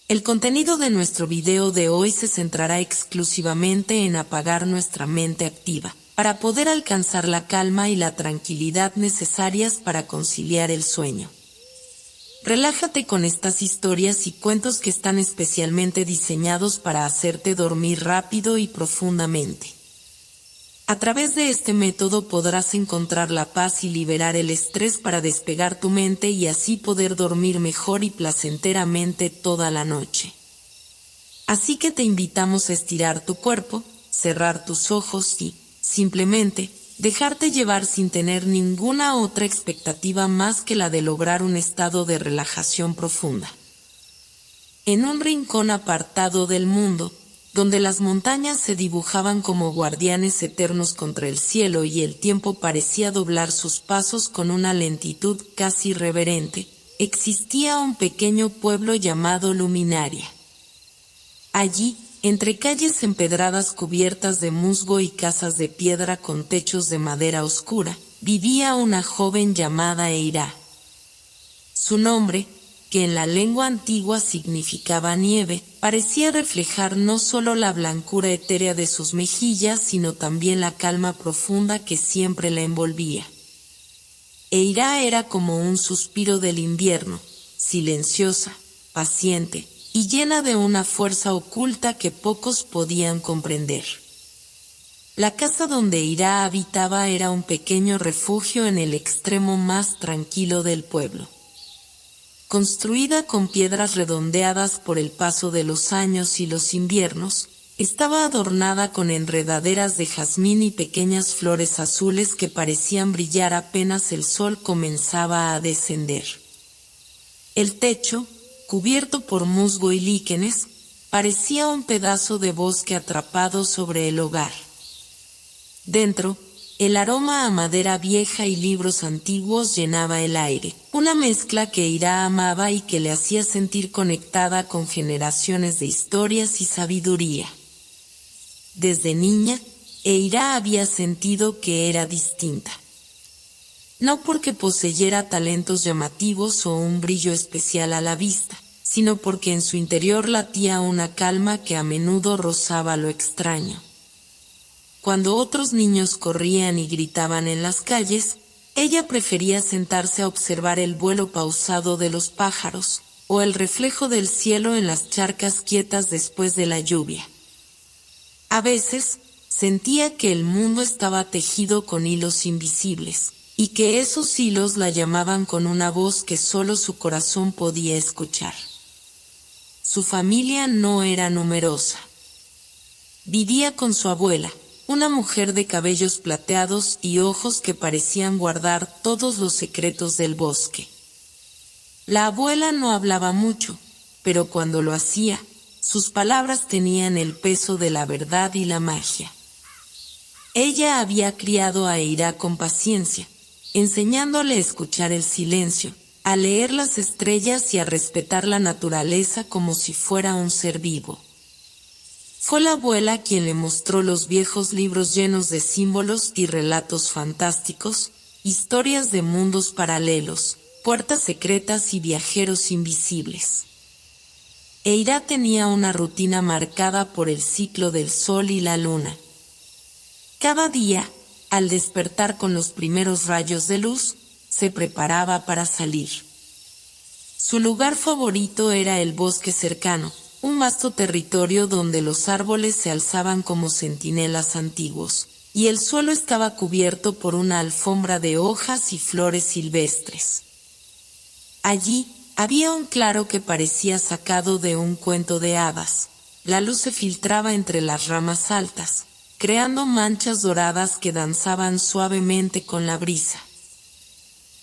El contenido de nuestro video de hoy se centrará exclusivamente en apagar nuestra mente activa, para poder alcanzar la calma y la tranquilidad necesarias para conciliar el sueño. Relájate con estas historias y cuentos que están especialmente diseñados para hacerte dormir rápido y profundamente. A través de este método podrás encontrar la paz y liberar el estrés para despegar tu mente y así poder dormir mejor y placenteramente toda la noche. Así que te invitamos a estirar tu cuerpo, cerrar tus ojos y, simplemente, dejarte llevar sin tener ninguna otra expectativa más que la de lograr un estado de relajación profunda. En un rincón apartado del mundo, donde las montañas se dibujaban como guardianes eternos contra el cielo y el tiempo parecía doblar sus pasos con una lentitud casi reverente, existía un pequeño pueblo llamado Luminaria. Allí, entre calles empedradas cubiertas de musgo y casas de piedra con techos de madera oscura, vivía una joven llamada Eirá. Su nombre, que en la lengua antigua significaba nieve, parecía reflejar no solo la blancura etérea de sus mejillas, sino también la calma profunda que siempre la envolvía. Eirá era como un suspiro del invierno, silenciosa, paciente, y llena de una fuerza oculta que pocos podían comprender. La casa donde Eirá habitaba era un pequeño refugio en el extremo más tranquilo del pueblo. Construida con piedras redondeadas por el paso de los años y los inviernos, estaba adornada con enredaderas de jazmín y pequeñas flores azules que parecían brillar apenas el sol comenzaba a descender. El techo, cubierto por musgo y líquenes, parecía un pedazo de bosque atrapado sobre el hogar. Dentro, el aroma a madera vieja y libros antiguos llenaba el aire, una mezcla que Eirá amaba y que le hacía sentir conectada con generaciones de historias y sabiduría. Desde niña, Eirá había sentido que era distinta. No porque poseyera talentos llamativos o un brillo especial a la vista, sino porque en su interior latía una calma que a menudo rozaba lo extraño. Cuando otros niños corrían y gritaban en las calles, ella prefería sentarse a observar el vuelo pausado de los pájaros, o el reflejo del cielo en las charcas quietas después de la lluvia. A veces, sentía que el mundo estaba tejido con hilos invisibles, y que esos hilos la llamaban con una voz que solo su corazón podía escuchar. Su familia no era numerosa. Vivía con su abuela, una mujer de cabellos plateados y ojos que parecían guardar todos los secretos del bosque. La abuela no hablaba mucho, pero cuando lo hacía, sus palabras tenían el peso de la verdad y la magia. Ella había criado a Eirá con paciencia, enseñándole a escuchar el silencio, a leer las estrellas y a respetar la naturaleza como si fuera un ser vivo. Fue la abuela quien le mostró los viejos libros llenos de símbolos y relatos fantásticos, historias de mundos paralelos, puertas secretas y viajeros invisibles. Eirá tenía una rutina marcada por el ciclo del sol y la luna. Cada día, al despertar con los primeros rayos de luz, se preparaba para salir. Su lugar favorito era el bosque cercano, un vasto territorio donde los árboles se alzaban como centinelas antiguos, y el suelo estaba cubierto por una alfombra de hojas y flores silvestres. Allí, había un claro que parecía sacado de un cuento de hadas. La luz se filtraba entre las ramas altas, creando manchas doradas que danzaban suavemente con la brisa.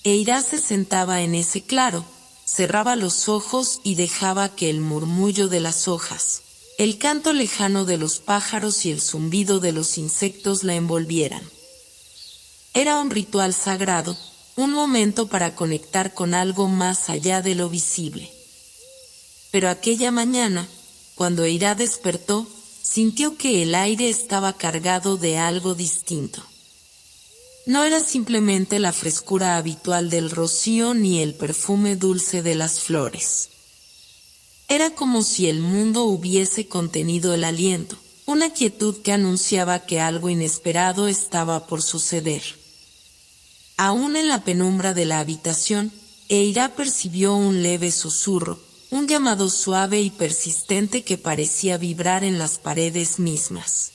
Eirá se sentaba en ese claro, cerraba los ojos y dejaba que el murmullo de las hojas, el canto lejano de los pájaros y el zumbido de los insectos la envolvieran. Era un ritual sagrado, un momento para conectar con algo más allá de lo visible. Pero aquella mañana, cuando Eirá despertó, sintió que el aire estaba cargado de algo distinto. No era simplemente la frescura habitual del rocío ni el perfume dulce de las flores. Era como si el mundo hubiese contenido el aliento, una quietud que anunciaba que algo inesperado estaba por suceder. Aún en la penumbra de la habitación, Eira percibió un leve susurro, un llamado suave y persistente que parecía vibrar en las paredes mismas.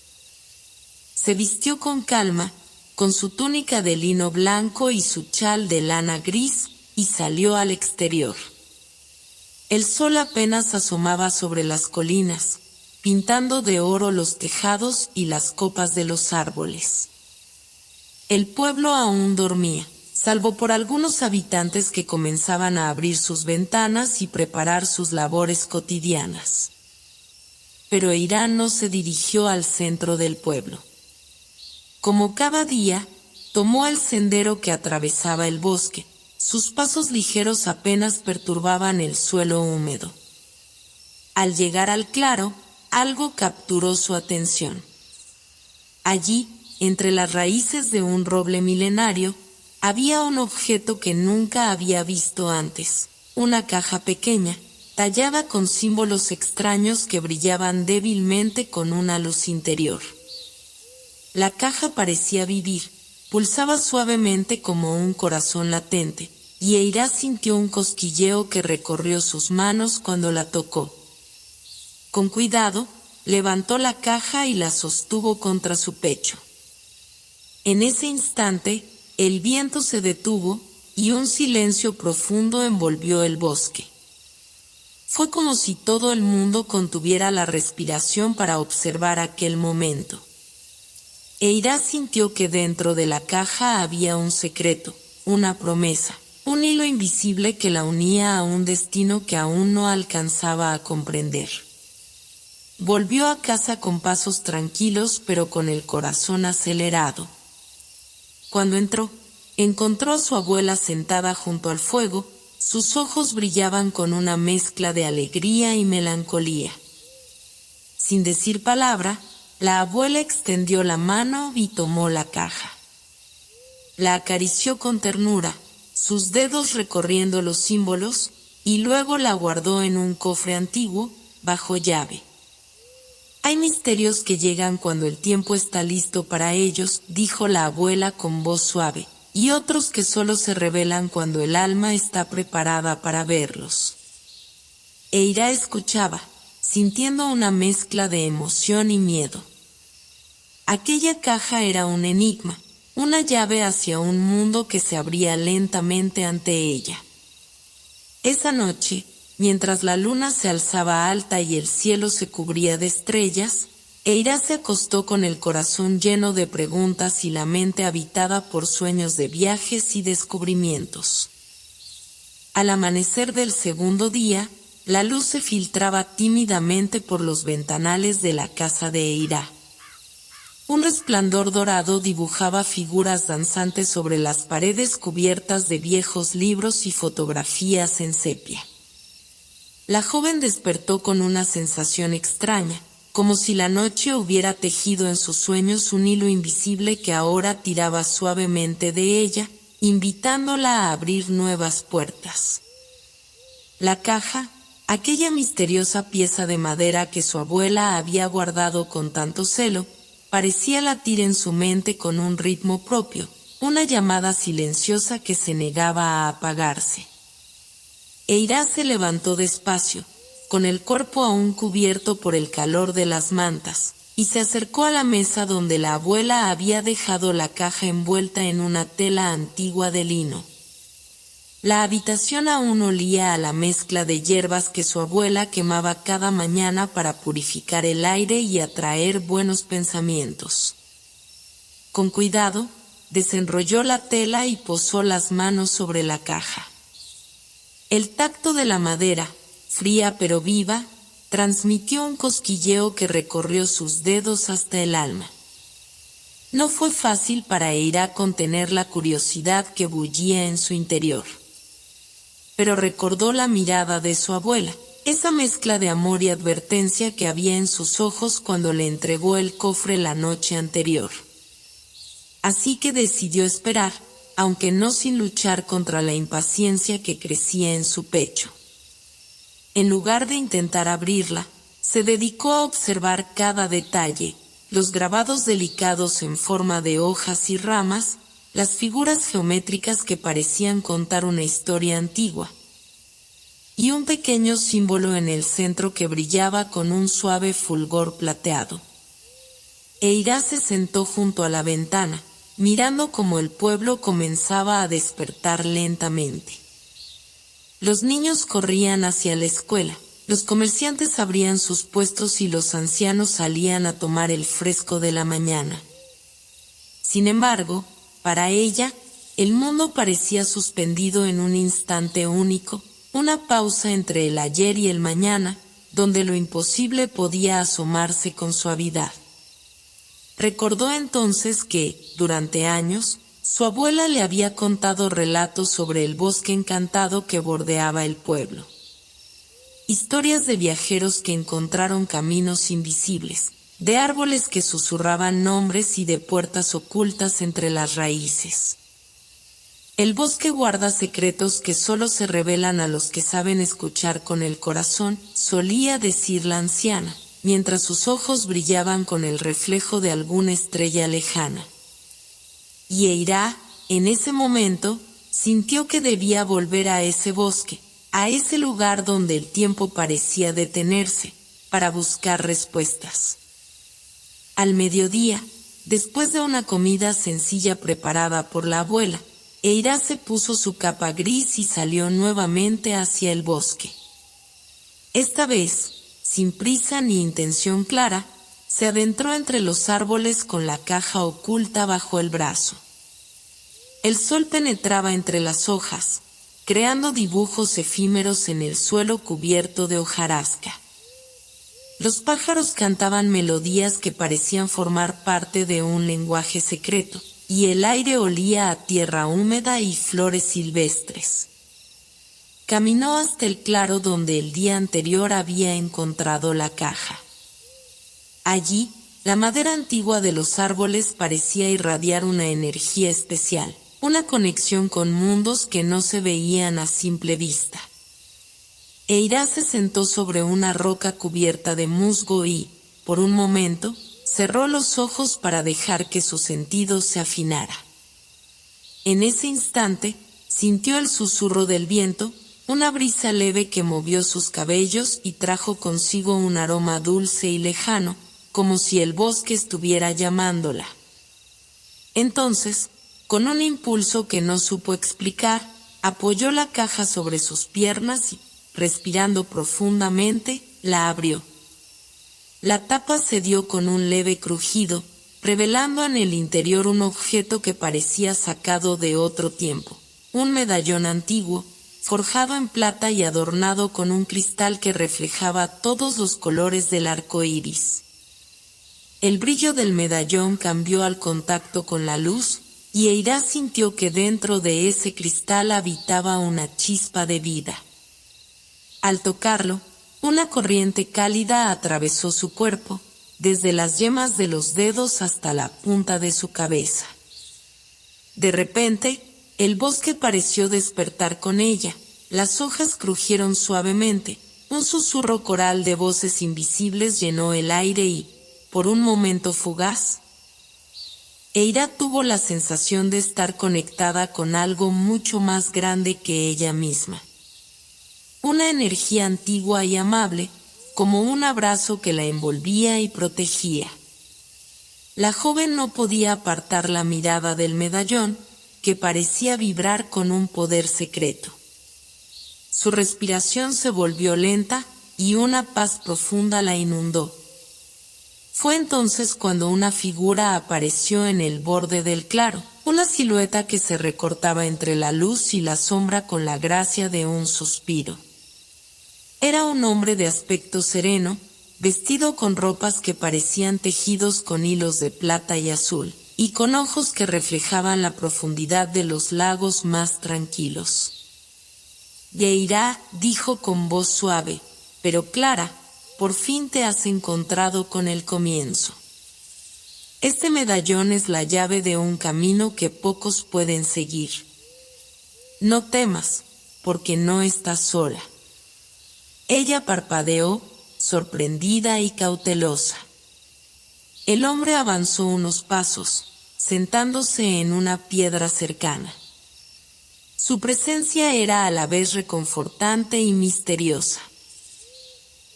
Se vistió con calma, con su túnica de lino blanco y su chal de lana gris, y salió al exterior. El sol apenas asomaba sobre las colinas, pintando de oro los tejados y las copas de los árboles. El pueblo aún dormía, salvo por algunos habitantes que comenzaban a abrir sus ventanas y preparar sus labores cotidianas. Pero Eira no se dirigió al centro del pueblo. Como cada día, tomó el sendero que atravesaba el bosque. Sus pasos ligeros apenas perturbaban el suelo húmedo. Al llegar al claro, algo capturó su atención. Allí, entre las raíces de un roble milenario, había un objeto que nunca había visto antes, una caja pequeña, tallada con símbolos extraños que brillaban débilmente con una luz interior. La caja parecía vivir, pulsaba suavemente como un corazón latente, y Eira sintió un cosquilleo que recorrió sus manos cuando la tocó. Con cuidado, levantó la caja y la sostuvo contra su pecho. En ese instante, el viento se detuvo, y un silencio profundo envolvió el bosque. Fue como si todo el mundo contuviera la respiración para observar aquel momento. Eira sintió que dentro de la caja había un secreto, una promesa, un hilo invisible que la unía a un destino que aún no alcanzaba a comprender. Volvió a casa con pasos tranquilos pero con el corazón acelerado. Cuando entró, encontró a su abuela sentada junto al fuego, sus ojos brillaban con una mezcla de alegría y melancolía. Sin decir palabra, la abuela extendió la mano y tomó la caja. La acarició con ternura, sus dedos recorriendo los símbolos, y luego la guardó en un cofre antiguo, bajo llave. Hay misterios que llegan cuando el tiempo está listo para ellos, dijo la abuela con voz suave, y otros que solo se revelan cuando el alma está preparada para verlos. Eira escuchaba, sintiendo una mezcla de emoción y miedo. Aquella caja era un enigma, una llave hacia un mundo que se abría lentamente ante ella. Esa noche, mientras la luna se alzaba alta y el cielo se cubría de estrellas, Eira se acostó con el corazón lleno de preguntas y la mente habitada por sueños de viajes y descubrimientos. Al amanecer del segundo día, la luz se filtraba tímidamente por los ventanales de la casa de Eira. Un resplandor dorado dibujaba figuras danzantes sobre las paredes cubiertas de viejos libros y fotografías en sepia. La joven despertó con una sensación extraña, como si la noche hubiera tejido en sus sueños un hilo invisible que ahora tiraba suavemente de ella, invitándola a abrir nuevas puertas. La caja, aquella misteriosa pieza de madera que su abuela había guardado con tanto celo, parecía latir en su mente con un ritmo propio, una llamada silenciosa que se negaba a apagarse. Eira se levantó despacio, con el cuerpo aún cubierto por el calor de las mantas, y se acercó a la mesa donde la abuela había dejado la caja envuelta en una tela antigua de lino. La habitación aún olía a la mezcla de hierbas que su abuela quemaba cada mañana para purificar el aire y atraer buenos pensamientos. Con cuidado, desenrolló la tela y posó las manos sobre la caja. El tacto de la madera, fría pero viva, transmitió un cosquilleo que recorrió sus dedos hasta el alma. No fue fácil para Eira contener la curiosidad que bullía en su interior. Pero recordó la mirada de su abuela, esa mezcla de amor y advertencia que había en sus ojos cuando le entregó el cofre la noche anterior. Así que decidió esperar, aunque no sin luchar contra la impaciencia que crecía en su pecho. En lugar de intentar abrirla, se dedicó a observar cada detalle, los grabados delicados en forma de hojas y ramas, las figuras geométricas que parecían contar una historia antigua, y un pequeño símbolo en el centro que brillaba con un suave fulgor plateado. Eira se sentó junto a la ventana, mirando cómo el pueblo comenzaba a despertar lentamente. Los niños corrían hacia la escuela, los comerciantes abrían sus puestos y los ancianos salían a tomar el fresco de la mañana. Sin embargo, para ella, el mundo parecía suspendido en un instante único, una pausa entre el ayer y el mañana, donde lo imposible podía asomarse con suavidad. Recordó entonces que, durante años, su abuela le había contado relatos sobre el bosque encantado que bordeaba el pueblo. Historias de viajeros que encontraron caminos invisibles, de árboles que susurraban nombres y de puertas ocultas entre las raíces. El bosque guarda secretos que solo se revelan a los que saben escuchar con el corazón, solía decir la anciana, mientras sus ojos brillaban con el reflejo de alguna estrella lejana. Y Eira, en ese momento, sintió que debía volver a ese bosque, a ese lugar donde el tiempo parecía detenerse, para buscar respuestas. Al mediodía, después de una comida sencilla preparada por la abuela, Eira se puso su capa gris y salió nuevamente hacia el bosque. Esta vez, sin prisa ni intención clara, se adentró entre los árboles con la caja oculta bajo el brazo. El sol penetraba entre las hojas, creando dibujos efímeros en el suelo cubierto de hojarasca. Los pájaros cantaban melodías que parecían formar parte de un lenguaje secreto, y el aire olía a tierra húmeda y flores silvestres. Caminó hasta el claro donde el día anterior había encontrado la caja. Allí, la madera antigua de los árboles parecía irradiar una energía especial, una conexión con mundos que no se veían a simple vista. Eira se sentó sobre una roca cubierta de musgo y, por un momento, cerró los ojos para dejar que su sentido se afinara. En ese instante, sintió el susurro del viento, una brisa leve que movió sus cabellos y trajo consigo un aroma dulce y lejano, como si el bosque estuviera llamándola. Entonces, con un impulso que no supo explicar, apoyó la caja sobre sus piernas y, respirando profundamente, la abrió. La tapa cedió con un leve crujido, revelando en el interior un objeto que parecía sacado de otro tiempo, un medallón antiguo, forjado en plata y adornado con un cristal que reflejaba todos los colores del arco iris. El brillo del medallón cambió al contacto con la luz, y Eira sintió que dentro de ese cristal habitaba una chispa de vida. Al tocarlo, una corriente cálida atravesó su cuerpo, desde las yemas de los dedos hasta la punta de su cabeza. De repente, el bosque pareció despertar con ella, las hojas crujieron suavemente, un susurro coral de voces invisibles llenó el aire y, por un momento fugaz, Eira tuvo la sensación de estar conectada con algo mucho más grande que ella misma. Una energía antigua y amable, como un abrazo que la envolvía y protegía. La joven no podía apartar la mirada del medallón, que parecía vibrar con un poder secreto. Su respiración se volvió lenta, y una paz profunda la inundó. Fue entonces cuando una figura apareció en el borde del claro, una silueta que se recortaba entre la luz y la sombra con la gracia de un suspiro. Era un hombre de aspecto sereno, vestido con ropas que parecían tejidos con hilos de plata y azul, y con ojos que reflejaban la profundidad de los lagos más tranquilos. Eira dijo con voz suave, pero clara, por fin te has encontrado con el comienzo. Este medallón es la llave de un camino que pocos pueden seguir. No temas, porque no estás sola. Ella parpadeó, sorprendida y cautelosa. El hombre avanzó unos pasos, sentándose en una piedra cercana. Su presencia era a la vez reconfortante y misteriosa.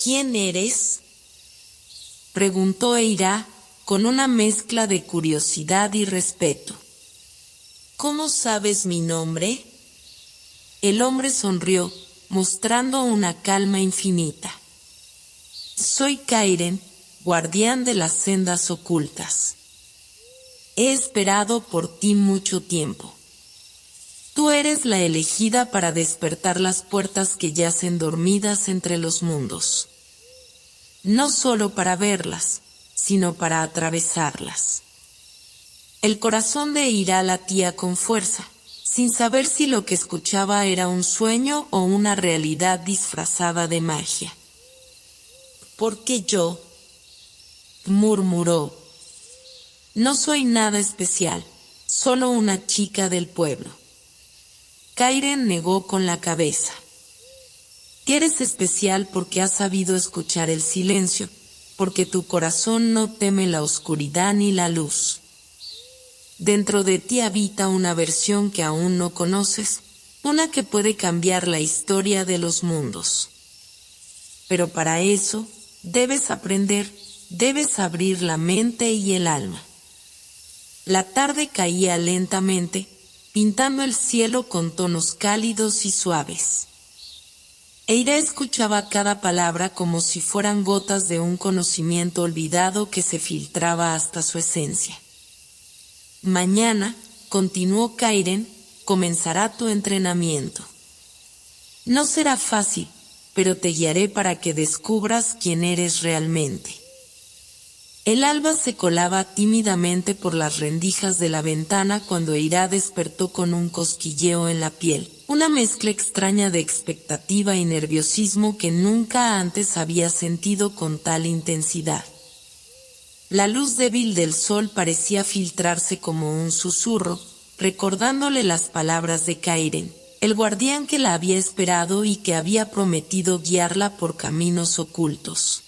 ¿Quién eres?, preguntó Eira, con una mezcla de curiosidad y respeto. ¿Cómo sabes mi nombre? El hombre sonrió, mostrando una calma infinita. Soy Kairen, guardián de las sendas ocultas. He esperado por ti mucho tiempo. Tú eres la elegida para despertar las puertas que yacen dormidas entre los mundos. No solo para verlas, sino para atravesarlas. El corazón de Eira latía con fuerza, sin saber si lo que escuchaba era un sueño o una realidad disfrazada de magia. ¿Por qué yo?, murmuró. No soy nada especial, solo una chica del pueblo. Kairen negó con la cabeza. Eres especial porque has sabido escuchar el silencio, porque tu corazón no teme la oscuridad ni la luz. Dentro de ti habita una versión que aún no conoces, una que puede cambiar la historia de los mundos. Pero para eso, debes aprender, debes abrir la mente y el alma. La tarde caía lentamente, pintando el cielo con tonos cálidos y suaves. Eira escuchaba cada palabra como si fueran gotas de un conocimiento olvidado que se filtraba hasta su esencia. Mañana, continuó Kairen, comenzará tu entrenamiento. No será fácil, pero te guiaré para que descubras quién eres realmente. El alba se colaba tímidamente por las rendijas de la ventana cuando Eira despertó con un cosquilleo en la piel, una mezcla extraña de expectativa y nerviosismo que nunca antes había sentido con tal intensidad. La luz débil del sol parecía filtrarse como un susurro, recordándole las palabras de Kairen, el guardián que la había esperado y que había prometido guiarla por caminos ocultos.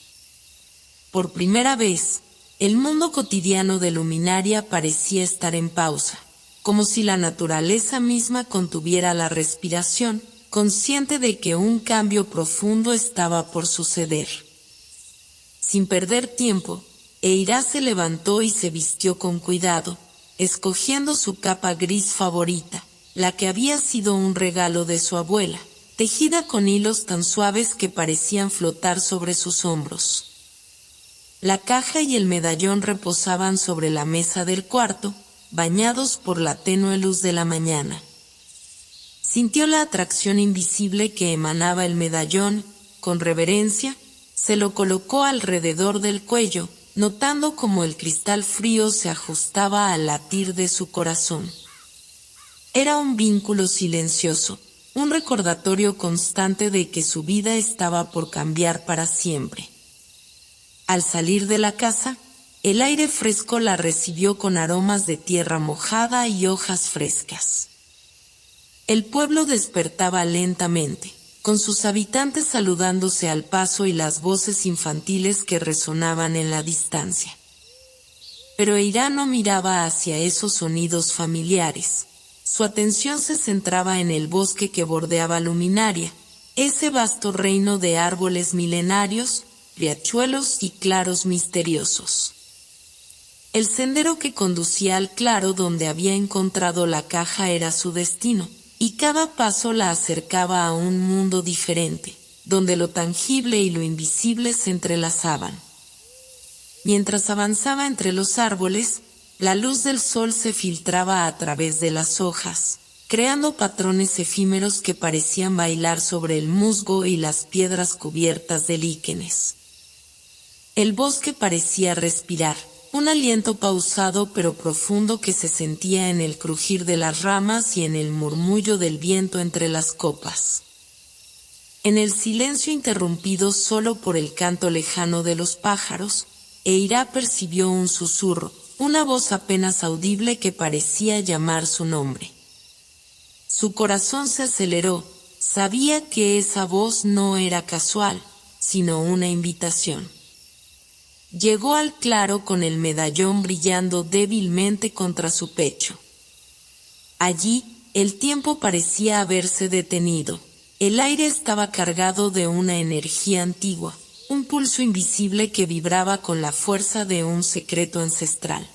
Por primera vez, el mundo cotidiano de Luminaria parecía estar en pausa, como si la naturaleza misma contuviera la respiración, consciente de que un cambio profundo estaba por suceder. Sin perder tiempo, Eira se levantó y se vistió con cuidado, escogiendo su capa gris favorita, la que había sido un regalo de su abuela, tejida con hilos tan suaves que parecían flotar sobre sus hombros. La caja y el medallón reposaban sobre la mesa del cuarto, bañados por la tenue luz de la mañana. Sintió la atracción invisible que emanaba el medallón, con reverencia, se lo colocó alrededor del cuello, notando cómo el cristal frío se ajustaba al latir de su corazón. Era un vínculo silencioso, un recordatorio constante de que su vida estaba por cambiar para siempre. Al salir de la casa, el aire fresco la recibió con aromas de tierra mojada y hojas frescas. El pueblo despertaba lentamente, con sus habitantes saludándose al paso y las voces infantiles que resonaban en la distancia. Pero Eira no miraba hacia esos sonidos familiares. Su atención se centraba en el bosque que bordeaba Luminaria, ese vasto reino de árboles milenarios, riachuelos y claros misteriosos. El sendero que conducía al claro donde había encontrado la caja era su destino, y cada paso la acercaba a un mundo diferente, donde lo tangible y lo invisible se entrelazaban. Mientras avanzaba entre los árboles, la luz del sol se filtraba a través de las hojas, creando patrones efímeros que parecían bailar sobre el musgo y las piedras cubiertas de líquenes. El bosque parecía respirar, un aliento pausado pero profundo que se sentía en el crujir de las ramas y en el murmullo del viento entre las copas. En el silencio interrumpido solo por el canto lejano de los pájaros, Eira percibió un susurro, una voz apenas audible que parecía llamar su nombre. Su corazón se aceleró, Sabía que esa voz no era casual, sino una invitación. Llegó al claro con el medallón brillando débilmente contra su pecho. Allí, el tiempo parecía haberse detenido. El aire estaba cargado de una energía antigua, un pulso invisible que vibraba con la fuerza de un secreto ancestral.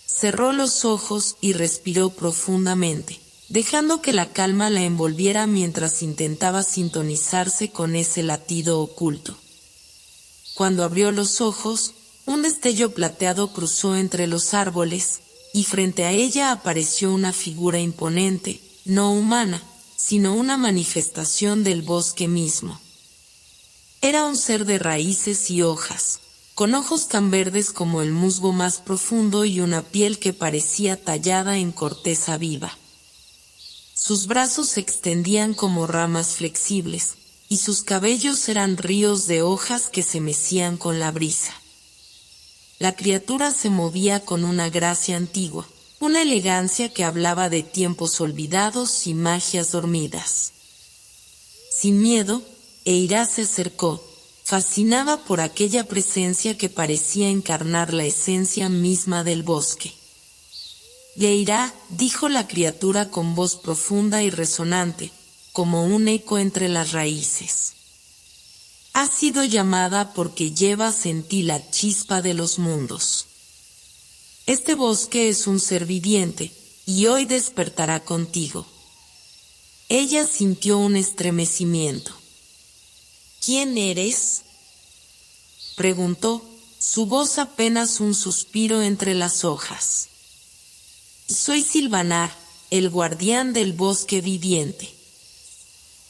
Cerró los ojos y respiró profundamente, dejando que la calma la envolviera mientras intentaba sintonizarse con ese latido oculto. Cuando abrió los ojos, un destello plateado cruzó entre los árboles, y frente a ella apareció una figura imponente, no humana, sino una manifestación del bosque mismo. Era un ser de raíces y hojas, con ojos tan verdes como el musgo más profundo y una piel que parecía tallada en corteza viva. Sus brazos se extendían como ramas flexibles, y sus cabellos eran ríos de hojas que se mecían con la brisa. La criatura se movía con una gracia antigua, una elegancia que hablaba de tiempos olvidados y magias dormidas. Sin miedo, Eirá se acercó, fascinada por aquella presencia que parecía encarnar la esencia misma del bosque. Eirá, dijo la criatura con voz profunda y resonante, como un eco entre las raíces. Has sido llamada porque llevas en ti la chispa de los mundos. Este bosque es un ser viviente, y hoy despertará contigo. Ella sintió un estremecimiento. ¿Quién eres?, preguntó, su voz apenas un suspiro entre las hojas. Soy Silvanar, el guardián del bosque viviente.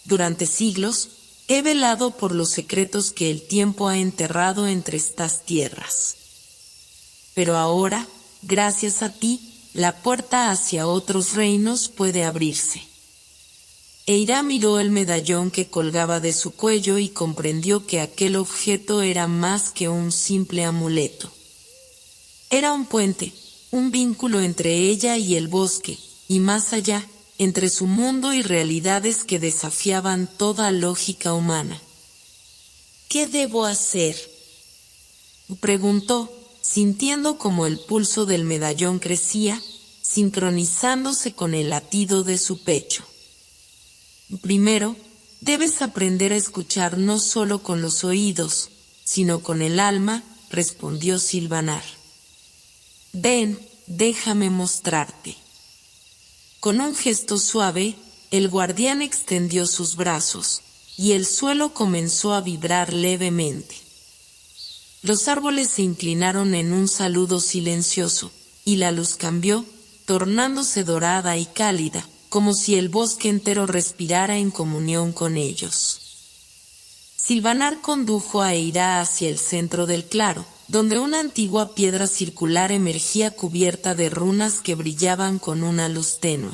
Durante siglos, he velado por los secretos que el tiempo ha enterrado entre estas tierras. Pero ahora, gracias a ti, la puerta hacia otros reinos puede abrirse. Eirá miró el medallón que colgaba de su cuello y comprendió que aquel objeto era más que un simple amuleto. Era un puente, un vínculo entre ella y el bosque, y más allá, entre su mundo y realidades que desafiaban toda lógica humana. ¿Qué debo hacer?, preguntó, sintiendo como el pulso del medallón crecía, sincronizándose con el latido de su pecho. Primero, debes aprender a escuchar no solo con los oídos, sino con el alma, respondió Silvanar. Ven, déjame mostrarte. Con un gesto suave, el guardián extendió sus brazos, y el suelo comenzó a vibrar levemente. Los árboles se inclinaron en un saludo silencioso, y la luz cambió, tornándose dorada y cálida, como si el bosque entero respirara en comunión con ellos. Silvanar condujo a Eirá hacia el centro del claro, donde una antigua piedra circular emergía cubierta de runas que brillaban con una luz tenue.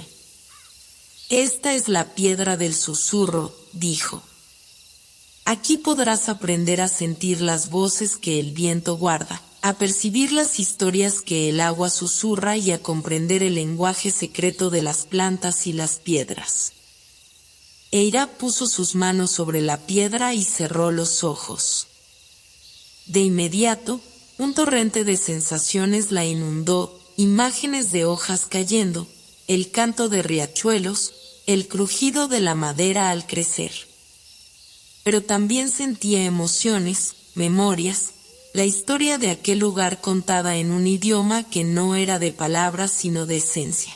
Esta es la piedra del susurro, dijo. Aquí podrás aprender a sentir las voces que el viento guarda, a percibir las historias que el agua susurra y a comprender el lenguaje secreto de las plantas y las piedras. Eirá puso sus manos sobre la piedra y cerró los ojos. De inmediato, un torrente de sensaciones la inundó, imágenes de hojas cayendo, el canto de riachuelos, el crujido de la madera al crecer. Pero también sentía emociones, memorias, la historia de aquel lugar contada en un idioma que no era de palabras sino de esencia.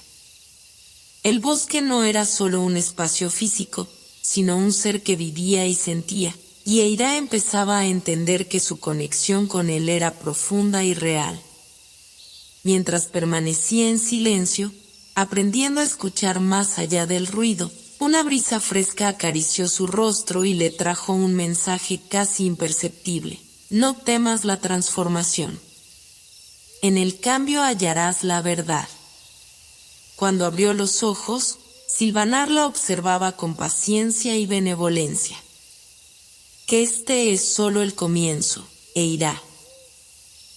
El bosque no era solo un espacio físico, sino un ser que vivía y sentía, y Eirá empezaba a entender que su conexión con él era profunda y real. Mientras permanecía en silencio, aprendiendo a escuchar más allá del ruido, una brisa fresca acarició su rostro y le trajo un mensaje casi imperceptible. No temas la transformación. En el cambio hallarás la verdad. Cuando abrió los ojos, Silvanar la observaba con paciencia y benevolencia. Que este es solo el comienzo, Eirá.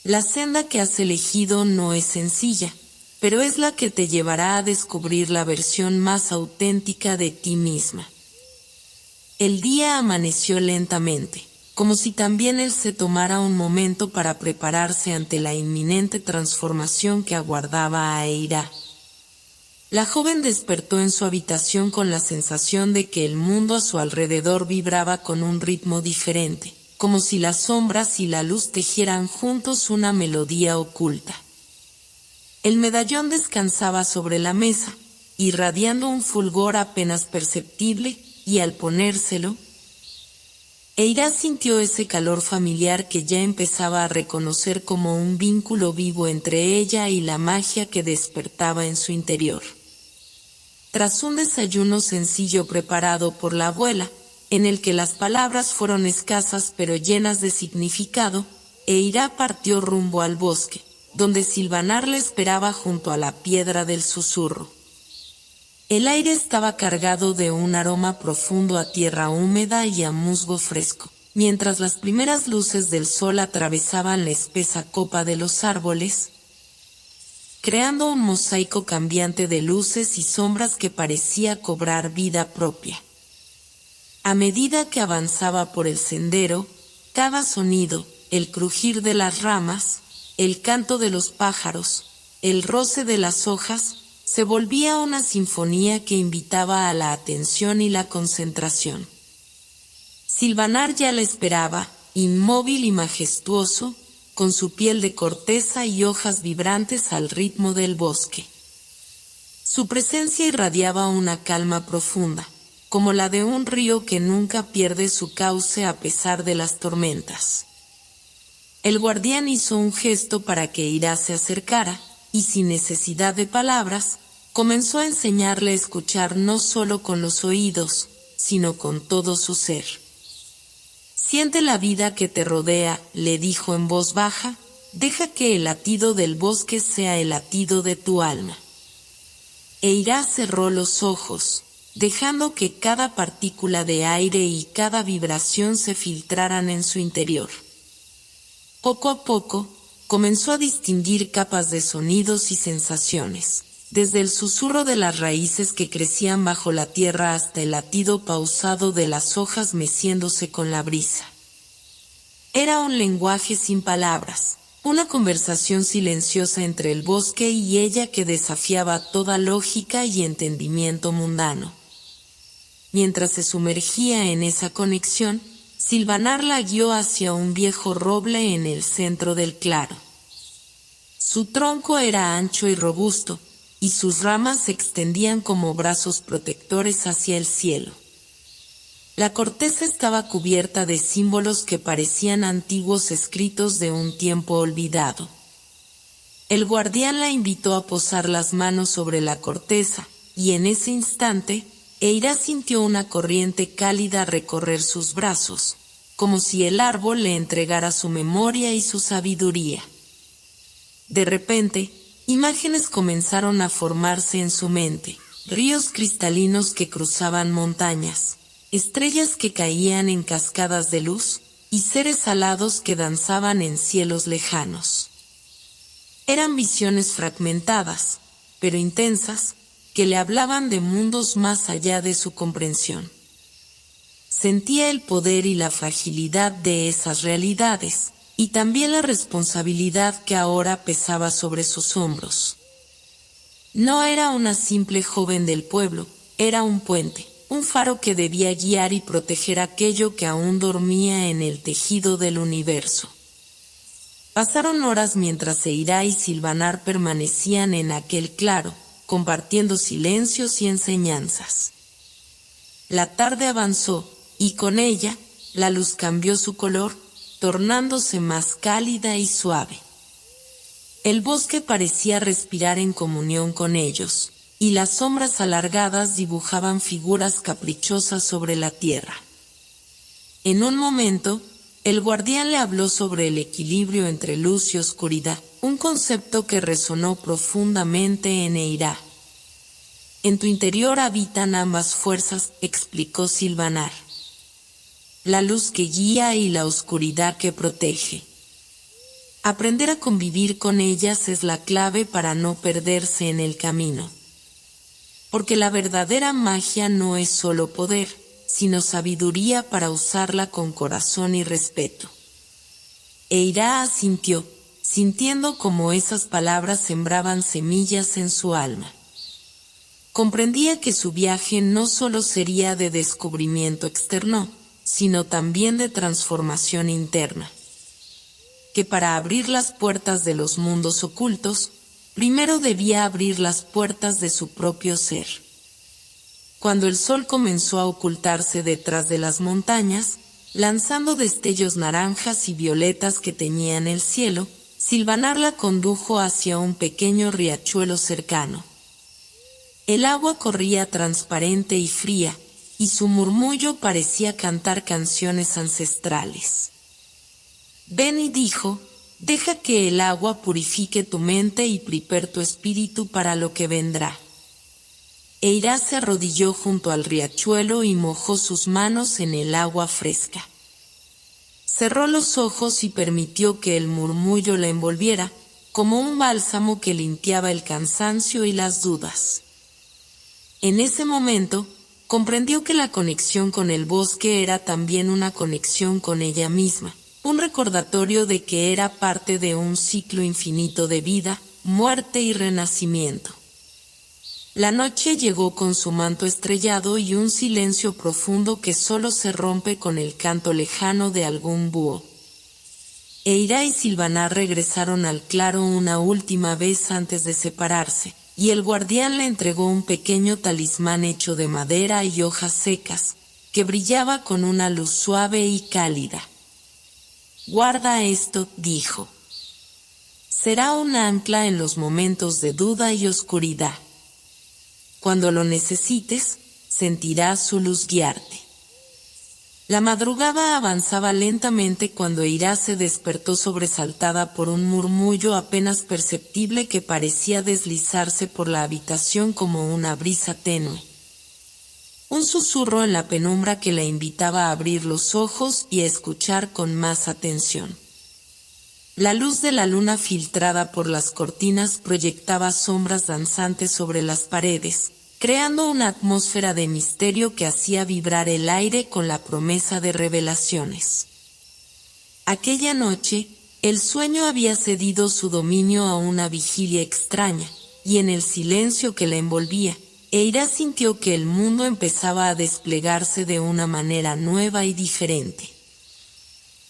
La senda que has elegido no es sencilla, pero es la que te llevará a descubrir la versión más auténtica de ti misma. El día amaneció lentamente, como si también él se tomara un momento para prepararse ante la inminente transformación que aguardaba a Eira. La joven despertó en su habitación con la sensación de que el mundo a su alrededor vibraba con un ritmo diferente, como si las sombras y la luz tejieran juntos una melodía oculta. El medallón descansaba sobre la mesa, irradiando un fulgor apenas perceptible, y al ponérselo, Eira sintió ese calor familiar que ya empezaba a reconocer como un vínculo vivo entre ella y la magia que despertaba en su interior. Tras un desayuno sencillo preparado por la abuela, en el que las palabras fueron escasas pero llenas de significado, Eira partió rumbo al bosque, donde Silvanar le esperaba junto a la piedra del susurro. El aire estaba cargado de un aroma profundo a tierra húmeda y a musgo fresco, mientras las primeras luces del sol atravesaban la espesa copa de los árboles, creando un mosaico cambiante de luces y sombras que parecía cobrar vida propia. A medida que avanzaba por el sendero, cada sonido, el crujir de las ramas, el canto de los pájaros, el roce de las hojas, se volvía una sinfonía que invitaba a la atención y la concentración. Silvanar ya la esperaba, inmóvil y majestuoso, con su piel de corteza y hojas vibrantes al ritmo del bosque. Su presencia irradiaba una calma profunda, como la de un río que nunca pierde su cauce a pesar de las tormentas. El guardián hizo un gesto para que Eira se acercara, y sin necesidad de palabras, comenzó a enseñarle a escuchar no solo con los oídos, sino con todo su ser. «Siente la vida que te rodea», le dijo en voz baja, «deja que el latido del bosque sea el latido de tu alma». Eira cerró los ojos, dejando que cada partícula de aire y cada vibración se filtraran en su interior. Poco a poco, comenzó a distinguir capas de sonidos y sensaciones, desde el susurro de las raíces que crecían bajo la tierra hasta el latido pausado de las hojas meciéndose con la brisa. Era un lenguaje sin palabras, una conversación silenciosa entre el bosque y ella que desafiaba toda lógica y entendimiento mundano. Mientras se sumergía en esa conexión, Silvanar la guió hacia un viejo roble en el centro del claro. Su tronco era ancho y robusto, y sus ramas se extendían como brazos protectores hacia el cielo. La corteza estaba cubierta de símbolos que parecían antiguos escritos de un tiempo olvidado. El guardián la invitó a posar las manos sobre la corteza, y en ese instante, Eira sintió una corriente cálida recorrer sus brazos, como si el árbol le entregara su memoria y su sabiduría. De repente, imágenes comenzaron a formarse en su mente, ríos cristalinos que cruzaban montañas, estrellas que caían en cascadas de luz, y seres alados que danzaban en cielos lejanos. Eran visiones fragmentadas, pero intensas, que le hablaban de mundos más allá de su comprensión. Sentía el poder y la fragilidad de esas realidades, y también la responsabilidad que ahora pesaba sobre sus hombros. No era una simple joven del pueblo, era un puente, un faro que debía guiar y proteger aquello que aún dormía en el tejido del universo. Pasaron horas mientras Eira y Silvanar permanecían en aquel claro, compartiendo silencios y enseñanzas. La tarde avanzó, y con ella, la luz cambió su color, tornándose más cálida y suave. El bosque parecía respirar en comunión con ellos, y las sombras alargadas dibujaban figuras caprichosas sobre la tierra. En un momento, el guardián le habló sobre el equilibrio entre luz y oscuridad, un concepto que resonó profundamente en Eira. «En tu interior habitan ambas fuerzas», explicó Silvanar. «La luz que guía y la oscuridad que protege. Aprender a convivir con ellas es la clave para no perderse en el camino. Porque la verdadera magia no es solo poder, sino sabiduría para usarla con corazón y respeto. Eira asintió, sintiendo como esas palabras sembraban semillas en su alma. Comprendía que su viaje no solo sería de descubrimiento externo, sino también de transformación interna. Que para abrir las puertas de los mundos ocultos, primero debía abrir las puertas de su propio ser. Cuando el sol comenzó a ocultarse detrás de las montañas, lanzando destellos naranjas y violetas que teñían el cielo, Silvanar la condujo hacia un pequeño riachuelo cercano. El agua corría transparente y fría, y su murmullo parecía cantar canciones ancestrales. Ven, y dijo, deja que el agua purifique tu mente y prepare tu espíritu para lo que vendrá. Eira se arrodilló junto al riachuelo y mojó sus manos en el agua fresca. Cerró los ojos y permitió que el murmullo la envolviera, como un bálsamo que limpiaba el cansancio y las dudas. En ese momento, comprendió que la conexión con el bosque era también una conexión con ella misma, un recordatorio de que era parte de un ciclo infinito de vida, muerte y renacimiento. La noche llegó con su manto estrellado y un silencio profundo que solo se rompe con el canto lejano de algún búho. Eira y Silvanar regresaron al claro una última vez antes de separarse, y el guardián le entregó un pequeño talismán hecho de madera y hojas secas, que brillaba con una luz suave y cálida. Guarda esto, dijo. Será un ancla en los momentos de duda y oscuridad. Cuando lo necesites, sentirás su luz guiarte. La madrugada avanzaba lentamente cuando Eira se despertó sobresaltada por un murmullo apenas perceptible que parecía deslizarse por la habitación como una brisa tenue. Un susurro en la penumbra que la invitaba a abrir los ojos y a escuchar con más atención. La luz de la luna filtrada por las cortinas proyectaba sombras danzantes sobre las paredes, creando una atmósfera de misterio que hacía vibrar el aire con la promesa de revelaciones. Aquella noche, el sueño había cedido su dominio a una vigilia extraña, y en el silencio que la envolvía, Eira sintió que el mundo empezaba a desplegarse de una manera nueva y diferente.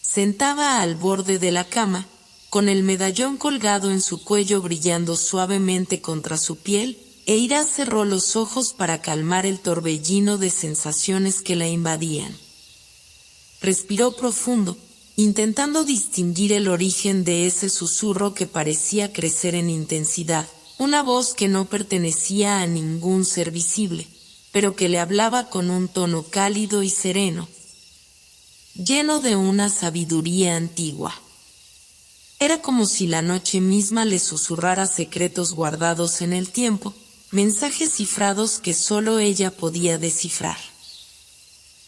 Sentada al borde de la cama, con el medallón colgado en su cuello brillando suavemente contra su piel, Eira cerró los ojos para calmar el torbellino de sensaciones que la invadían. Respiró profundo, intentando distinguir el origen de ese susurro que parecía crecer en intensidad, una voz que no pertenecía a ningún ser visible, pero que le hablaba con un tono cálido y sereno, lleno de una sabiduría antigua. Era como si la noche misma le susurrara secretos guardados en el tiempo, mensajes cifrados que solo ella podía descifrar.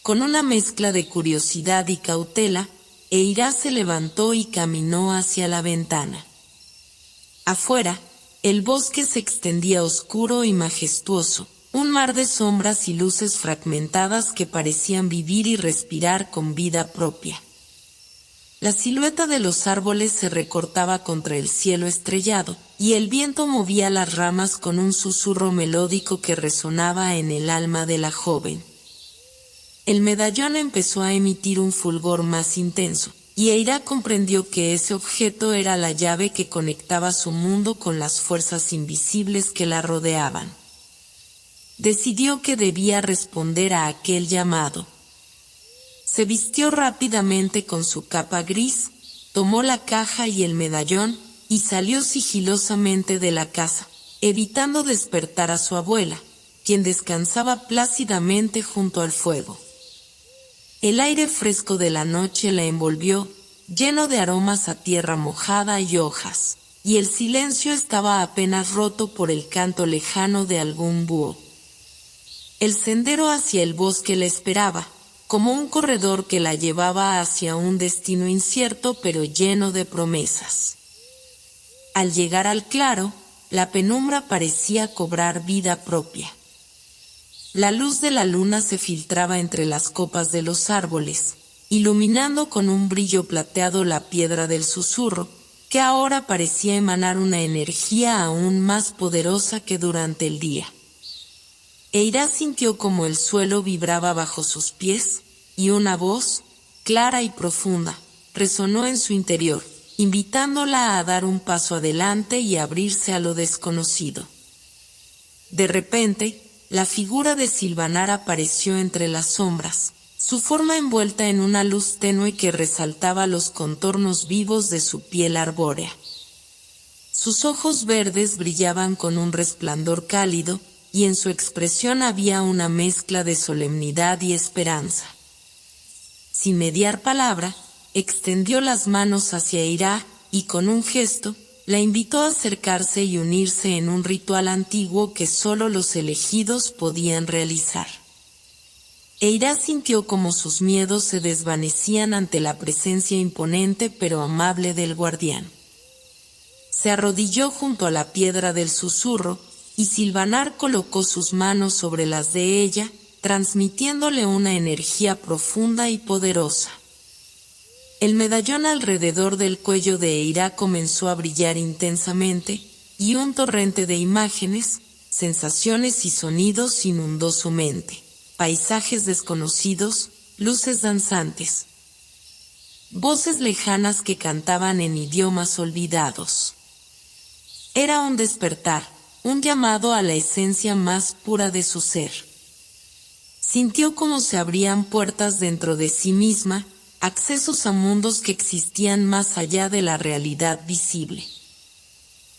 Con una mezcla de curiosidad y cautela, Eira se levantó y caminó hacia la ventana. Afuera, el bosque se extendía oscuro y majestuoso, un mar de sombras y luces fragmentadas que parecían vivir y respirar con vida propia. La silueta de los árboles se recortaba contra el cielo estrellado, y el viento movía las ramas con un susurro melódico que resonaba en el alma de la joven. El medallón empezó a emitir un fulgor más intenso, y Eira comprendió que ese objeto era la llave que conectaba su mundo con las fuerzas invisibles que la rodeaban. Decidió que debía responder a aquel llamado. Se vistió rápidamente con su capa gris, tomó la caja y el medallón, y salió sigilosamente de la casa, evitando despertar a su abuela, quien descansaba plácidamente junto al fuego. El aire fresco de la noche la envolvió, lleno de aromas a tierra mojada y hojas, y el silencio estaba apenas roto por el canto lejano de algún búho. El sendero hacia el bosque la esperaba, como un corredor que la llevaba hacia un destino incierto pero lleno de promesas. Al llegar al claro, la penumbra parecía cobrar vida propia. La luz de la luna se filtraba entre las copas de los árboles, iluminando con un brillo plateado la piedra del susurro, que ahora parecía emanar una energía aún más poderosa que durante el día. Eira sintió como el suelo vibraba bajo sus pies, y una voz, clara y profunda, resonó en su interior, invitándola a dar un paso adelante y abrirse a lo desconocido. De repente, la figura de Silvanar apareció entre las sombras, su forma envuelta en una luz tenue que resaltaba los contornos vivos de su piel arbórea. Sus ojos verdes brillaban con un resplandor cálido, y en su expresión había una mezcla de solemnidad y esperanza. Sin mediar palabra, extendió las manos hacia Eira, y con un gesto, la invitó a acercarse y unirse en un ritual antiguo que solo los elegidos podían realizar. Eira sintió como sus miedos se desvanecían ante la presencia imponente pero amable del guardián. Se arrodilló junto a la piedra del susurro, y Silvanar colocó sus manos sobre las de ella, transmitiéndole una energía profunda y poderosa. El medallón alrededor del cuello de Eira comenzó a brillar intensamente, y un torrente de imágenes, sensaciones y sonidos inundó su mente. Paisajes desconocidos, luces danzantes, voces lejanas que cantaban en idiomas olvidados. Era un despertar, un llamado a la esencia más pura de su ser. Sintió como se abrían puertas dentro de sí misma, accesos a mundos que existían más allá de la realidad visible.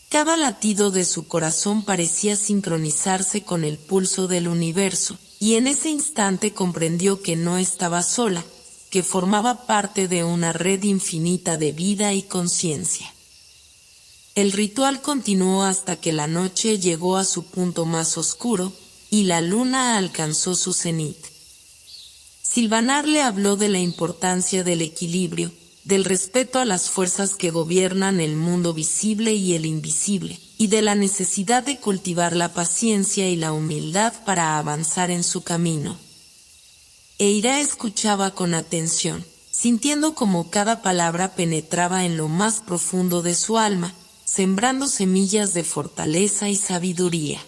Cada latido de su corazón parecía sincronizarse con el pulso del universo, y en ese instante comprendió que no estaba sola, que formaba parte de una red infinita de vida y conciencia. El ritual continuó hasta que la noche llegó a su punto más oscuro, y la luna alcanzó su cenit. Silvanar le habló de la importancia del equilibrio, del respeto a las fuerzas que gobiernan el mundo visible y el invisible, y de la necesidad de cultivar la paciencia y la humildad para avanzar en su camino. Eira escuchaba con atención, sintiendo como cada palabra penetraba en lo más profundo de su alma, sembrando semillas de fortaleza y sabiduría.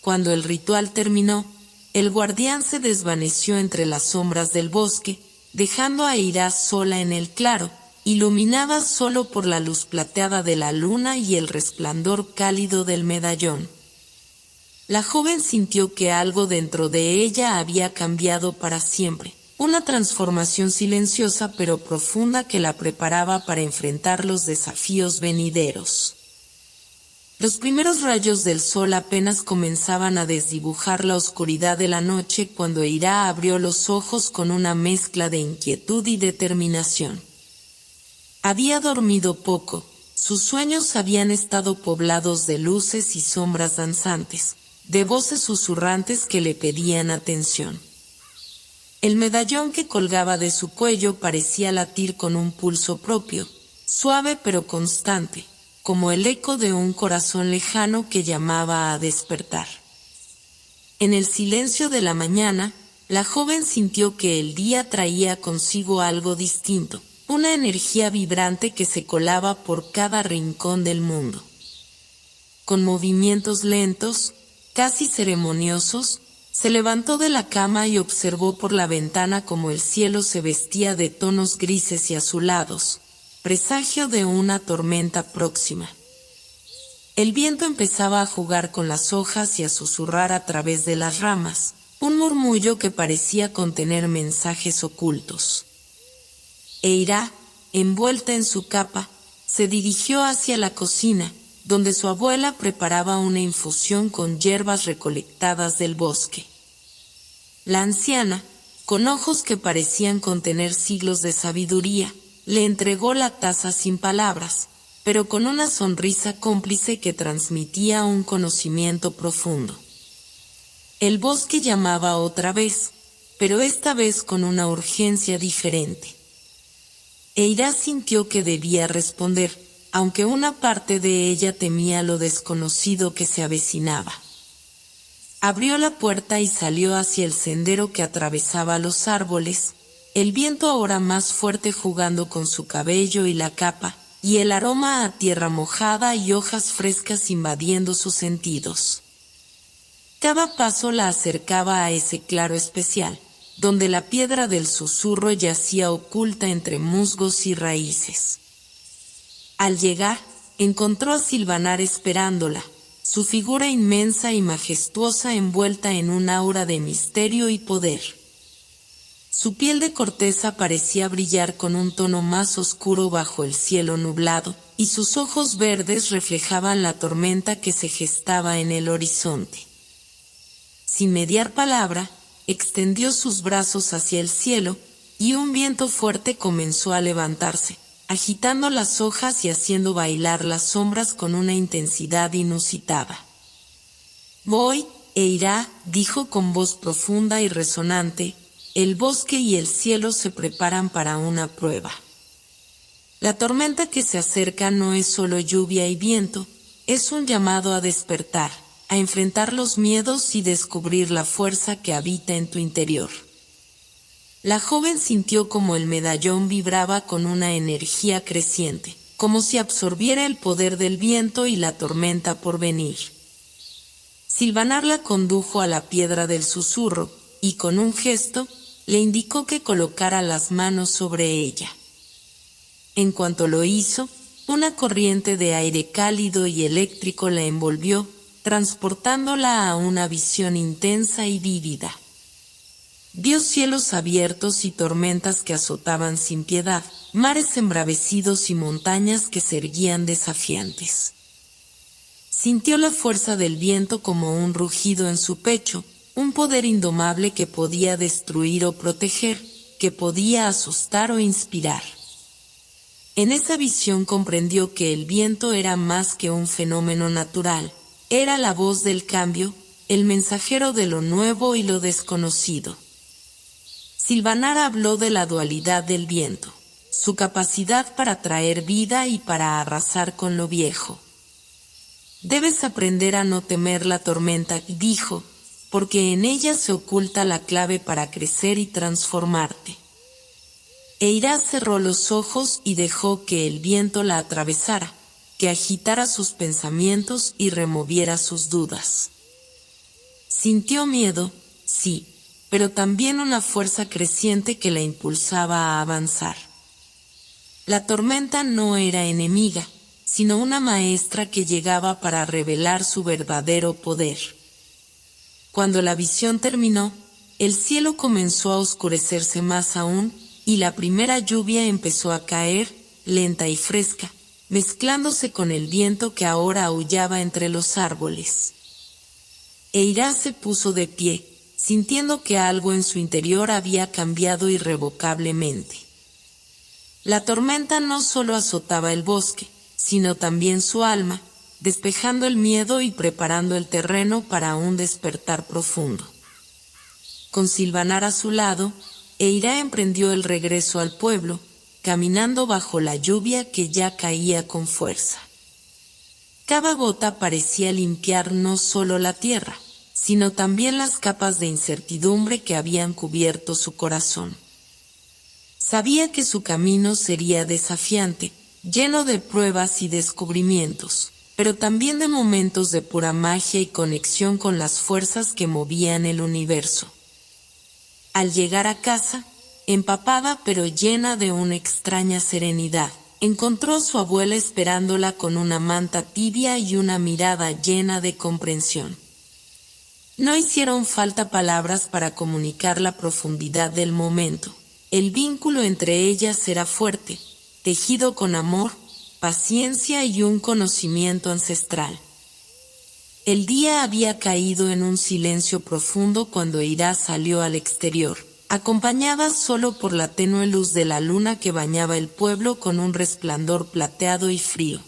Cuando el ritual terminó, el guardián se desvaneció entre las sombras del bosque, dejando a Eira sola en el claro, iluminada solo por la luz plateada de la luna y el resplandor cálido del medallón. La joven sintió que algo dentro de ella había cambiado para siempre, una transformación silenciosa pero profunda que la preparaba para enfrentar los desafíos venideros. Los primeros rayos del sol apenas comenzaban a desdibujar la oscuridad de la noche cuando Eira abrió los ojos con una mezcla de inquietud y determinación. Había dormido poco, sus sueños habían estado poblados de luces y sombras danzantes, de voces susurrantes que le pedían atención. El medallón que colgaba de su cuello parecía latir con un pulso propio, suave pero constante, como el eco de un corazón lejano que llamaba a despertar. En el silencio de la mañana, la joven sintió que el día traía consigo algo distinto, una energía vibrante que se colaba por cada rincón del mundo. Con movimientos lentos, casi ceremoniosos, se levantó de la cama y observó por la ventana cómo el cielo se vestía de tonos grises y azulados, presagio de una tormenta próxima. El viento empezaba a jugar con las hojas y a susurrar a través de las ramas, un murmullo que parecía contener mensajes ocultos. Eira, envuelta en su capa, se dirigió hacia la cocina, donde su abuela preparaba una infusión con hierbas recolectadas del bosque. La anciana, con ojos que parecían contener siglos de sabiduría, le entregó la taza sin palabras, pero con una sonrisa cómplice que transmitía un conocimiento profundo. El bosque llamaba otra vez, pero esta vez con una urgencia diferente. Eira sintió que debía responder, aunque una parte de ella temía lo desconocido que se avecinaba. Abrió la puerta y salió hacia el sendero que atravesaba los árboles, el viento ahora más fuerte jugando con su cabello y la capa, y el aroma a tierra mojada y hojas frescas invadiendo sus sentidos. Cada paso la acercaba a ese claro especial, donde la piedra del susurro yacía oculta entre musgos y raíces. Al llegar, encontró a Silvanar esperándola, su figura inmensa y majestuosa envuelta en un aura de misterio y poder. Su piel de corteza parecía brillar con un tono más oscuro bajo el cielo nublado, y sus ojos verdes reflejaban la tormenta que se gestaba en el horizonte. Sin mediar palabra, extendió sus brazos hacia el cielo, y un viento fuerte comenzó a levantarse, agitando las hojas y haciendo bailar las sombras con una intensidad inusitada. «Voy, Eira», dijo con voz profunda y resonante, «el bosque y el cielo se preparan para una prueba. La tormenta que se acerca no es solo lluvia y viento, es un llamado a despertar, a enfrentar los miedos y descubrir la fuerza que habita en tu interior». La joven sintió como el medallón vibraba con una energía creciente, como si absorbiera el poder del viento y la tormenta por venir. Silvanar la condujo a la piedra del susurro, y con un gesto, le indicó que colocara las manos sobre ella. En cuanto lo hizo, una corriente de aire cálido y eléctrico la envolvió, transportándola a una visión intensa y vívida. Vio cielos abiertos y tormentas que azotaban sin piedad, mares embravecidos y montañas que se erguían desafiantes. Sintió la fuerza del viento como un rugido en su pecho, un poder indomable que podía destruir o proteger, que podía asustar o inspirar. En esa visión comprendió que el viento era más que un fenómeno natural, era la voz del cambio, el mensajero de lo nuevo y lo desconocido. Silvanar habló de la dualidad del viento, su capacidad para traer vida y para arrasar con lo viejo. «Debes aprender a no temer la tormenta», dijo, «porque en ella se oculta la clave para crecer y transformarte». Eira cerró los ojos y dejó que el viento la atravesara, que agitara sus pensamientos y removiera sus dudas. Sintió miedo, sí, pero también una fuerza creciente que la impulsaba a avanzar. La tormenta no era enemiga, sino una maestra que llegaba para revelar su verdadero poder. Cuando la visión terminó, el cielo comenzó a oscurecerse más aún, y la primera lluvia empezó a caer, lenta y fresca, mezclándose con el viento que ahora aullaba entre los árboles. Eira se puso de pie, sintiendo que algo en su interior había cambiado irrevocablemente. La tormenta no solo azotaba el bosque, sino también su alma, despejando el miedo y preparando el terreno para un despertar profundo. Con Silvanar a su lado, Eira emprendió el regreso al pueblo, caminando bajo la lluvia que ya caía con fuerza. Cada gota parecía limpiar no solo la tierra, sino también las capas de incertidumbre que habían cubierto su corazón. Sabía que su camino sería desafiante, lleno de pruebas y descubrimientos, pero también de momentos de pura magia y conexión con las fuerzas que movían el universo. Al llegar a casa, empapada pero llena de una extraña serenidad, encontró a su abuela esperándola con una manta tibia y una mirada llena de comprensión. No hicieron falta palabras para comunicar la profundidad del momento. El vínculo entre ellas era fuerte, tejido con amor, paciencia y un conocimiento ancestral. El día había caído en un silencio profundo cuando Eira salió al exterior, acompañada solo por la tenue luz de la luna que bañaba el pueblo con un resplandor plateado y frío.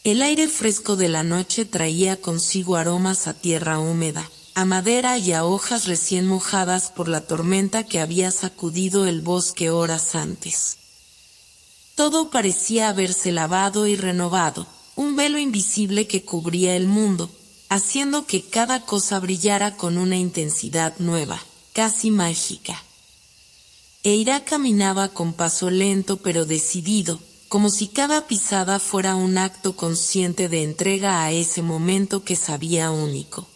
El aire fresco de la noche traía consigo aromas a tierra húmeda, a madera y a hojas recién mojadas por la tormenta que había sacudido el bosque horas antes. Todo parecía haberse lavado y renovado, un velo invisible que cubría el mundo, haciendo que cada cosa brillara con una intensidad nueva, casi mágica. Eira caminaba con paso lento pero decidido, como si cada pisada fuera un acto consciente de entrega a ese momento que sabía único.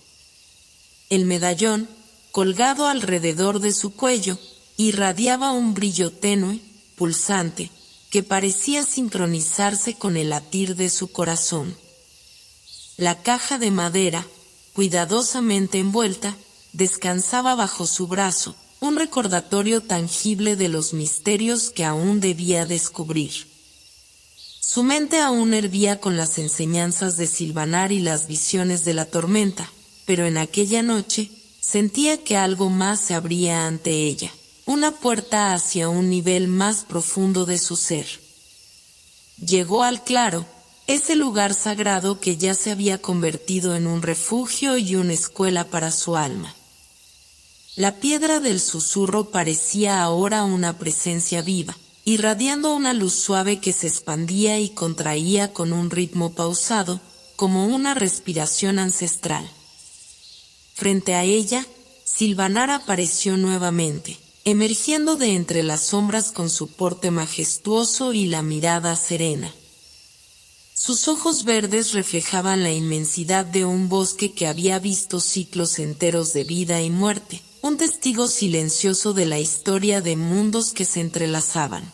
El medallón, colgado alrededor de su cuello, irradiaba un brillo tenue, pulsante, que parecía sincronizarse con el latir de su corazón. La caja de madera, cuidadosamente envuelta, descansaba bajo su brazo, un recordatorio tangible de los misterios que aún debía descubrir. Su mente aún hervía con las enseñanzas de Sylvanar y las visiones de la tormenta, pero en aquella noche sentía que algo más se abría ante ella, una puerta hacia un nivel más profundo de su ser. Llegó al claro, ese lugar sagrado que ya se había convertido en un refugio y una escuela para su alma. La piedra del susurro parecía ahora una presencia viva, irradiando una luz suave que se expandía y contraía con un ritmo pausado, como una respiración ancestral. Frente a ella, Sylvanar apareció nuevamente, emergiendo de entre las sombras con su porte majestuoso y la mirada serena. Sus ojos verdes reflejaban la inmensidad de un bosque que había visto ciclos enteros de vida y muerte, un testigo silencioso de la historia de mundos que se entrelazaban.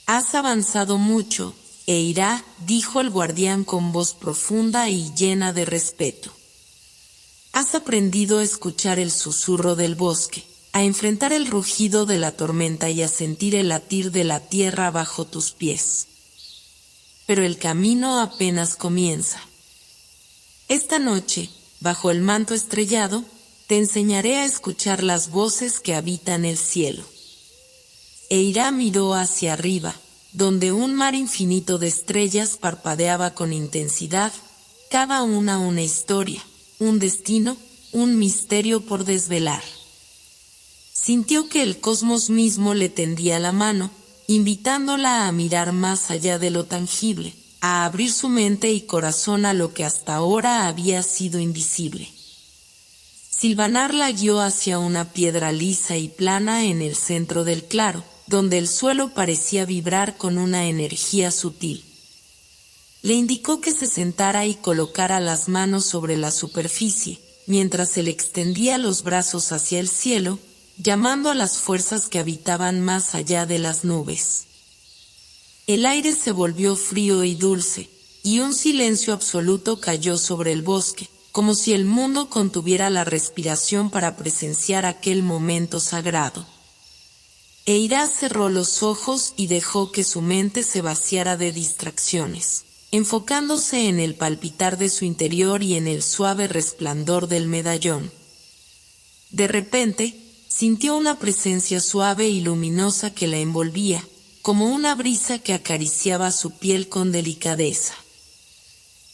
«Has avanzado mucho, Eira», dijo el guardián con voz profunda y llena de respeto. «Has aprendido a escuchar el susurro del bosque, a enfrentar el rugido de la tormenta y a sentir el latir de la tierra bajo tus pies. Pero el camino apenas comienza. Esta noche, bajo el manto estrellado, te enseñaré a escuchar las voces que habitan el cielo». Eira miró hacia arriba, donde un mar infinito de estrellas parpadeaba con intensidad, cada una historia, un destino, un misterio por desvelar. Sintió que el cosmos mismo le tendía la mano, invitándola a mirar más allá de lo tangible, a abrir su mente y corazón a lo que hasta ahora había sido invisible. Sylvanar la guió hacia una piedra lisa y plana en el centro del claro, donde el suelo parecía vibrar con una energía sutil. Le indicó que se sentara y colocara las manos sobre la superficie, mientras él extendía los brazos hacia el cielo, llamando a las fuerzas que habitaban más allá de las nubes. El aire se volvió frío y dulce, y un silencio absoluto cayó sobre el bosque, como si el mundo contuviera la respiración para presenciar aquel momento sagrado. Eira cerró los ojos y dejó que su mente se vaciara de distracciones, enfocándose en el palpitar de su interior y en el suave resplandor del medallón. De repente, sintió una presencia suave y luminosa que la envolvía, como una brisa que acariciaba su piel con delicadeza.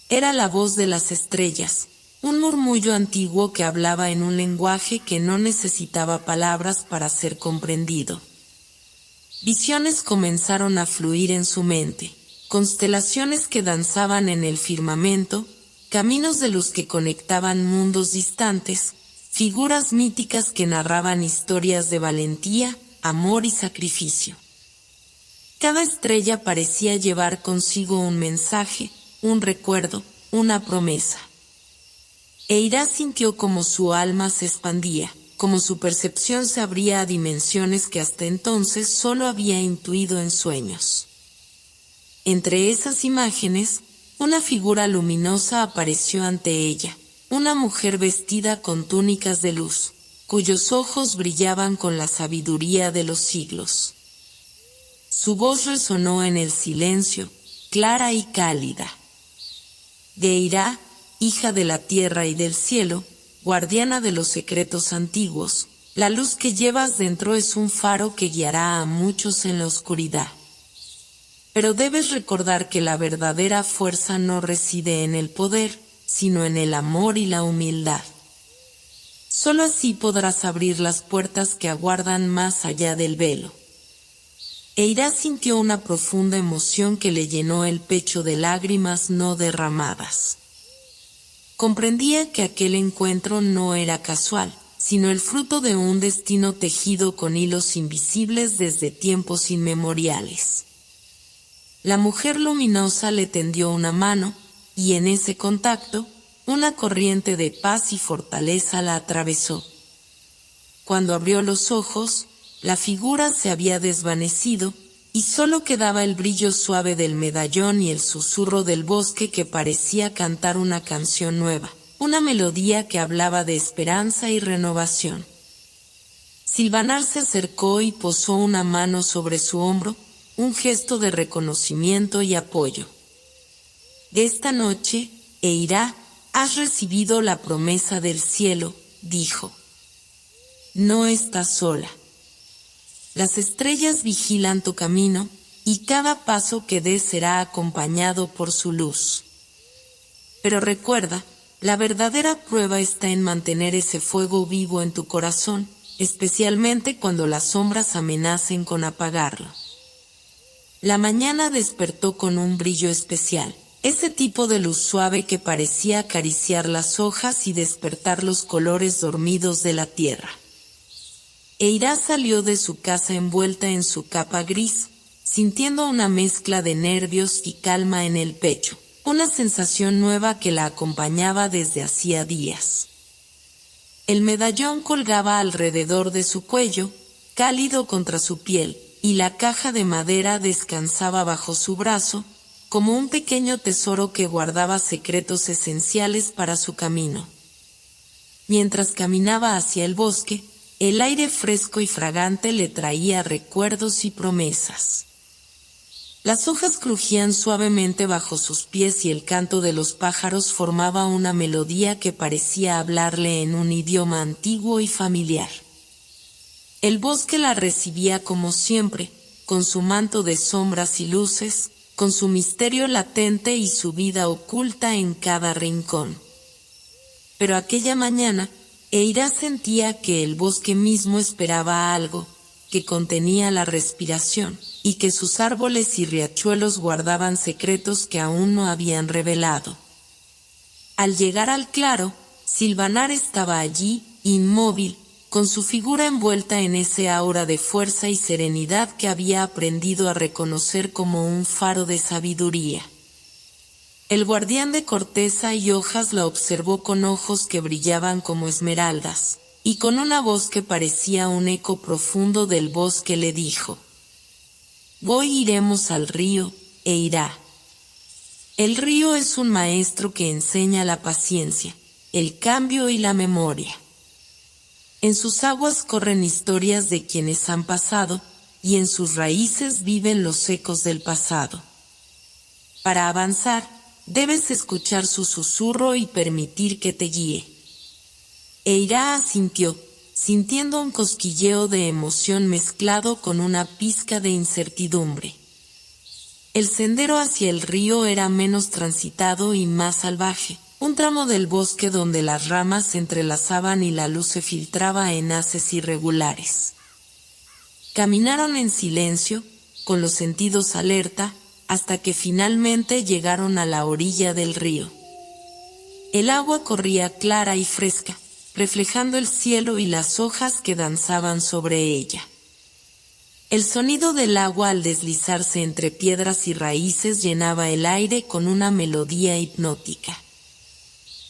Era la voz de las estrellas, un murmullo antiguo que hablaba en un lenguaje que no necesitaba palabras para ser comprendido. Visiones comenzaron a fluir en su mente, constelaciones que danzaban en el firmamento, caminos de luz que conectaban mundos distantes, figuras míticas que narraban historias de valentía, amor y sacrificio. Cada estrella parecía llevar consigo un mensaje, un recuerdo, una promesa. Eira sintió como su alma se expandía, como su percepción se abría a dimensiones que hasta entonces solo había intuido en sueños. Entre esas imágenes, una figura luminosa apareció ante ella, una mujer vestida con túnicas de luz, cuyos ojos brillaban con la sabiduría de los siglos. Su voz resonó en el silencio, clara y cálida. Geirá, hija de la tierra y del cielo, guardiana de los secretos antiguos, la luz que llevas dentro es un faro que guiará a muchos en la oscuridad. Pero debes recordar que la verdadera fuerza no reside en el poder, sino en el amor y la humildad. Solo así podrás abrir las puertas que aguardan más allá del velo. Eira sintió una profunda emoción que le llenó el pecho de lágrimas no derramadas. Comprendía que aquel encuentro no era casual, sino el fruto de un destino tejido con hilos invisibles desde tiempos inmemoriales. La mujer luminosa le tendió una mano, y en ese contacto, una corriente de paz y fortaleza la atravesó. Cuando abrió los ojos, la figura se había desvanecido, y solo quedaba el brillo suave del medallón y el susurro del bosque que parecía cantar una canción nueva, una melodía que hablaba de esperanza y renovación. Silvanar se acercó y posó una mano sobre su hombro, un gesto de reconocimiento y apoyo. Esta noche, Eira, has recibido la promesa del cielo, dijo. No estás sola. Las estrellas vigilan tu camino, y cada paso que des será acompañado por su luz. Pero recuerda, la verdadera prueba está en mantener ese fuego vivo en tu corazón, especialmente cuando las sombras amenacen con apagarlo. La mañana despertó con un brillo especial, ese tipo de luz suave que parecía acariciar las hojas y despertar los colores dormidos de la tierra. Eira salió de su casa envuelta en su capa gris, sintiendo una mezcla de nervios y calma en el pecho, una sensación nueva que la acompañaba desde hacía días. El medallón colgaba alrededor de su cuello, cálido contra su piel, y la caja de madera descansaba bajo su brazo, como un pequeño tesoro que guardaba secretos esenciales para su camino. Mientras caminaba hacia el bosque, el aire fresco y fragante le traía recuerdos y promesas. Las hojas crujían suavemente bajo sus pies y el canto de los pájaros formaba una melodía que parecía hablarle en un idioma antiguo y familiar. El bosque la recibía como siempre, con su manto de sombras y luces, con su misterio latente y su vida oculta en cada rincón. Pero aquella mañana, Eira sentía que el bosque mismo esperaba algo, que contenía la respiración, y que sus árboles y riachuelos guardaban secretos que aún no habían revelado. Al llegar al claro, Silvanar estaba allí, inmóvil, con su figura envuelta en ese aura de fuerza y serenidad que había aprendido a reconocer como un faro de sabiduría. El guardián de corteza y hojas la observó con ojos que brillaban como esmeraldas, y con una voz que parecía un eco profundo del bosque le dijo: «Hoy iremos al río, Eira». El río es un maestro que enseña la paciencia, el cambio y la memoria. En sus aguas corren historias de quienes han pasado, y en sus raíces viven los ecos del pasado. Para avanzar, debes escuchar su susurro y permitir que te guíe. Eira asintió, sintiendo un cosquilleo de emoción mezclado con una pizca de incertidumbre. El sendero hacia el río era menos transitado y más salvaje, un tramo del bosque donde las ramas se entrelazaban y la luz se filtraba en haces irregulares. Caminaron en silencio, con los sentidos alerta, hasta que finalmente llegaron a la orilla del río. El agua corría clara y fresca, reflejando el cielo y las hojas que danzaban sobre ella. El sonido del agua al deslizarse entre piedras y raíces llenaba el aire con una melodía hipnótica.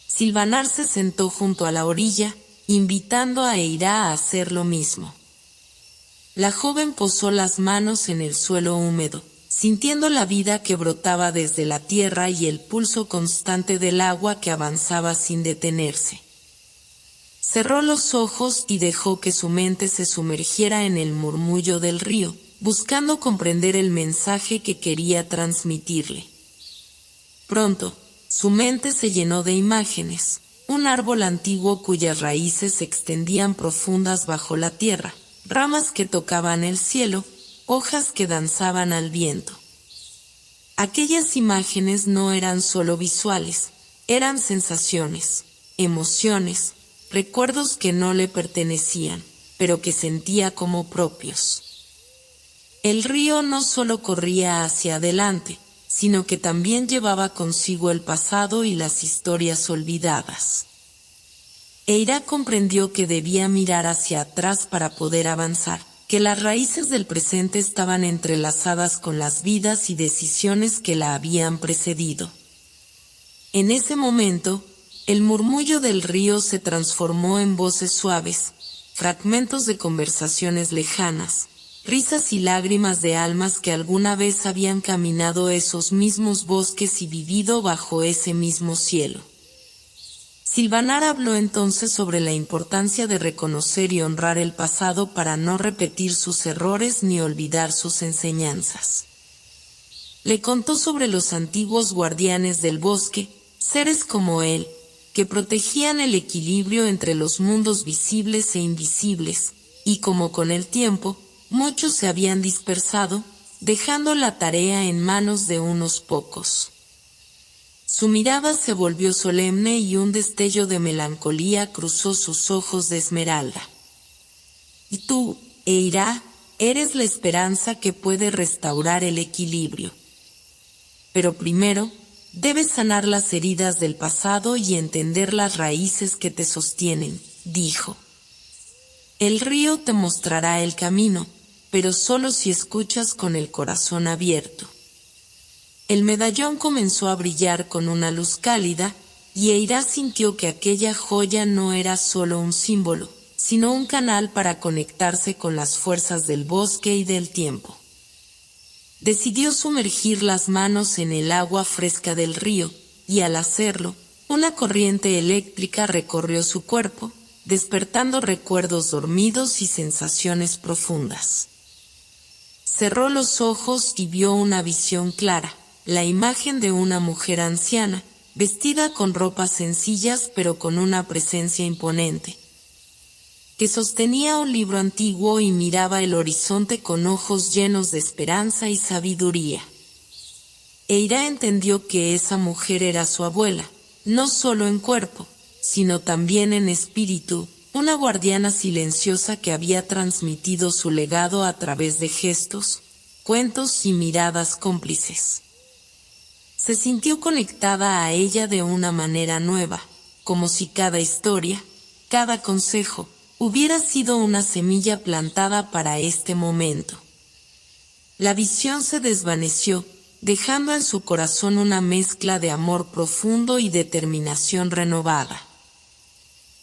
Silvanar se sentó junto a la orilla, invitando a Eira a hacer lo mismo. La joven posó las manos en el suelo húmedo, sintiendo la vida que brotaba desde la tierra y el pulso constante del agua que avanzaba sin detenerse. Cerró los ojos y dejó que su mente se sumergiera en el murmullo del río, buscando comprender el mensaje que quería transmitirle. Pronto, su mente se llenó de imágenes, un árbol antiguo cuyas raíces se extendían profundas bajo la tierra, ramas que tocaban el cielo, hojas que danzaban al viento. Aquellas imágenes no eran solo visuales, eran sensaciones, emociones, recuerdos que no le pertenecían, pero que sentía como propios. El río no solo corría hacia adelante, sino que también llevaba consigo el pasado y las historias olvidadas. Eira comprendió que debía mirar hacia atrás para poder avanzar, que las raíces del presente estaban entrelazadas con las vidas y decisiones que la habían precedido. En ese momento, el murmullo del río se transformó en voces suaves, fragmentos de conversaciones lejanas, risas y lágrimas de almas que alguna vez habían caminado esos mismos bosques y vivido bajo ese mismo cielo. Silvanar habló entonces sobre la importancia de reconocer y honrar el pasado para no repetir sus errores ni olvidar sus enseñanzas. Le contó sobre los antiguos guardianes del bosque, seres como él, que protegían el equilibrio entre los mundos visibles e invisibles, y como con el tiempo, muchos se habían dispersado, dejando la tarea en manos de unos pocos. Su mirada se volvió solemne y un destello de melancolía cruzó sus ojos de esmeralda. Y tú, Eira, eres la esperanza que puede restaurar el equilibrio. Pero primero, debes sanar las heridas del pasado y entender las raíces que te sostienen, dijo. El río te mostrará el camino, pero solo si escuchas con el corazón abierto. El medallón comenzó a brillar con una luz cálida, y Eira sintió que aquella joya no era solo un símbolo, sino un canal para conectarse con las fuerzas del bosque y del tiempo. Decidió sumergir las manos en el agua fresca del río, y al hacerlo, una corriente eléctrica recorrió su cuerpo, despertando recuerdos dormidos y sensaciones profundas. Cerró los ojos y vio una visión clara, la imagen de una mujer anciana, vestida con ropas sencillas pero con una presencia imponente, que sostenía un libro antiguo y miraba el horizonte con ojos llenos de esperanza y sabiduría. Eira entendió que esa mujer era su abuela, no solo en cuerpo, sino también en espíritu, una guardiana silenciosa que había transmitido su legado a través de gestos, cuentos y miradas cómplices. Se sintió conectada a ella de una manera nueva, como si cada historia, cada consejo, hubiera sido una semilla plantada para este momento. La visión se desvaneció, dejando en su corazón una mezcla de amor profundo y determinación renovada.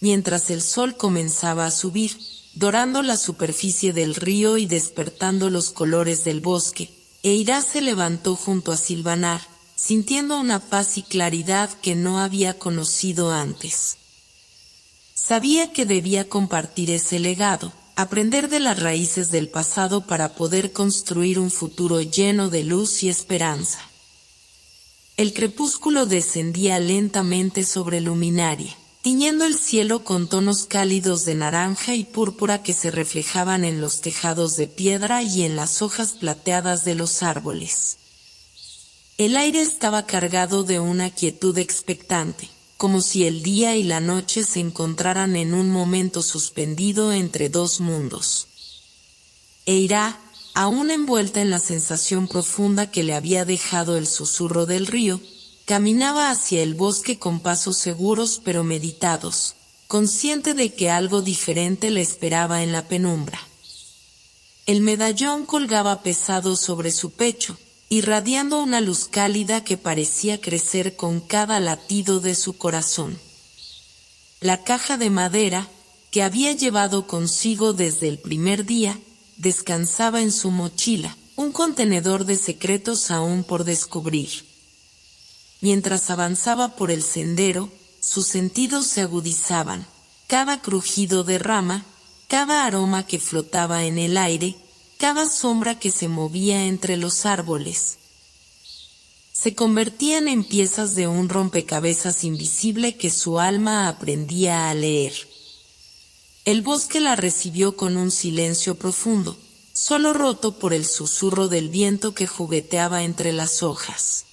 Mientras el sol comenzaba a subir, dorando la superficie del río y despertando los colores del bosque, Eira se levantó junto a Silvanar, sintiendo una paz y claridad que no había conocido antes. Sabía que debía compartir ese legado, aprender de las raíces del pasado para poder construir un futuro lleno de luz y esperanza. El crepúsculo descendía lentamente sobre Luminaria, tiñendo el cielo con tonos cálidos de naranja y púrpura que se reflejaban en los tejados de piedra y en las hojas plateadas de los árboles. El aire estaba cargado de una quietud expectante, como si el día y la noche se encontraran en un momento suspendido entre dos mundos. Eira, aún envuelta en la sensación profunda que le había dejado el susurro del río, caminaba hacia el bosque con pasos seguros pero meditados, consciente de que algo diferente le esperaba en la penumbra. El medallón colgaba pesado sobre su pecho, irradiando una luz cálida que parecía crecer con cada latido de su corazón. La caja de madera, que había llevado consigo desde el primer día, descansaba en su mochila, un contenedor de secretos aún por descubrir. Mientras avanzaba por el sendero, sus sentidos se agudizaban, cada crujido de rama, cada aroma que flotaba en el aire, cada sombra que se movía entre los árboles. Se convertían en piezas de un rompecabezas invisible que su alma aprendía a leer. El bosque la recibió con un silencio profundo, solo roto por el susurro del viento que jugueteaba entre las hojas.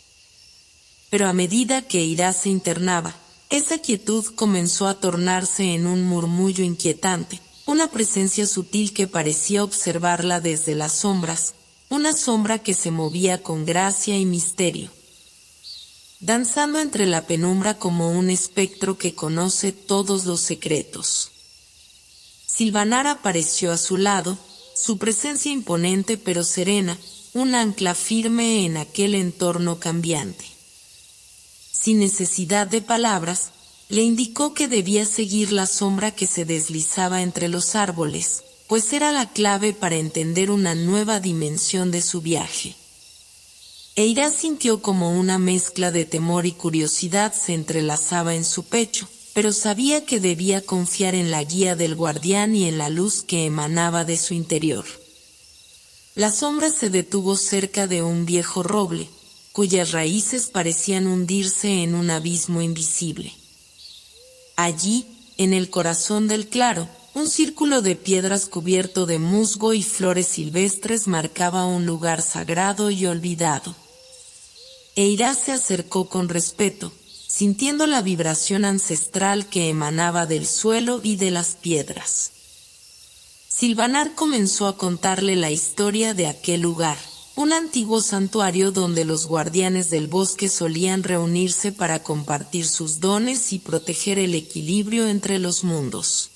Pero a medida que Eira se internaba, esa quietud comenzó a tornarse en un murmullo inquietante, una presencia sutil que parecía observarla desde las sombras, una sombra que se movía con gracia y misterio, danzando entre la penumbra como un espectro que conoce todos los secretos. Silvanar apareció a su lado, su presencia imponente pero serena, un ancla firme en aquel entorno cambiante. Sin necesidad de palabras, le indicó que debía seguir la sombra que se deslizaba entre los árboles, pues era la clave para entender una nueva dimensión de su viaje. Eira sintió como una mezcla de temor y curiosidad se entrelazaba en su pecho, pero sabía que debía confiar en la guía del guardián y en la luz que emanaba de su interior. La sombra se detuvo cerca de un viejo roble, cuyas raíces parecían hundirse en un abismo invisible. Allí, en el corazón del claro, un círculo de piedras cubierto de musgo y flores silvestres marcaba un lugar sagrado y olvidado. Eira se acercó con respeto, sintiendo la vibración ancestral que emanaba del suelo y de las piedras. Silvanar comenzó a contarle la historia de aquel lugar, un antiguo santuario donde los guardianes del bosque solían reunirse para compartir sus dones y proteger el equilibrio entre los mundos.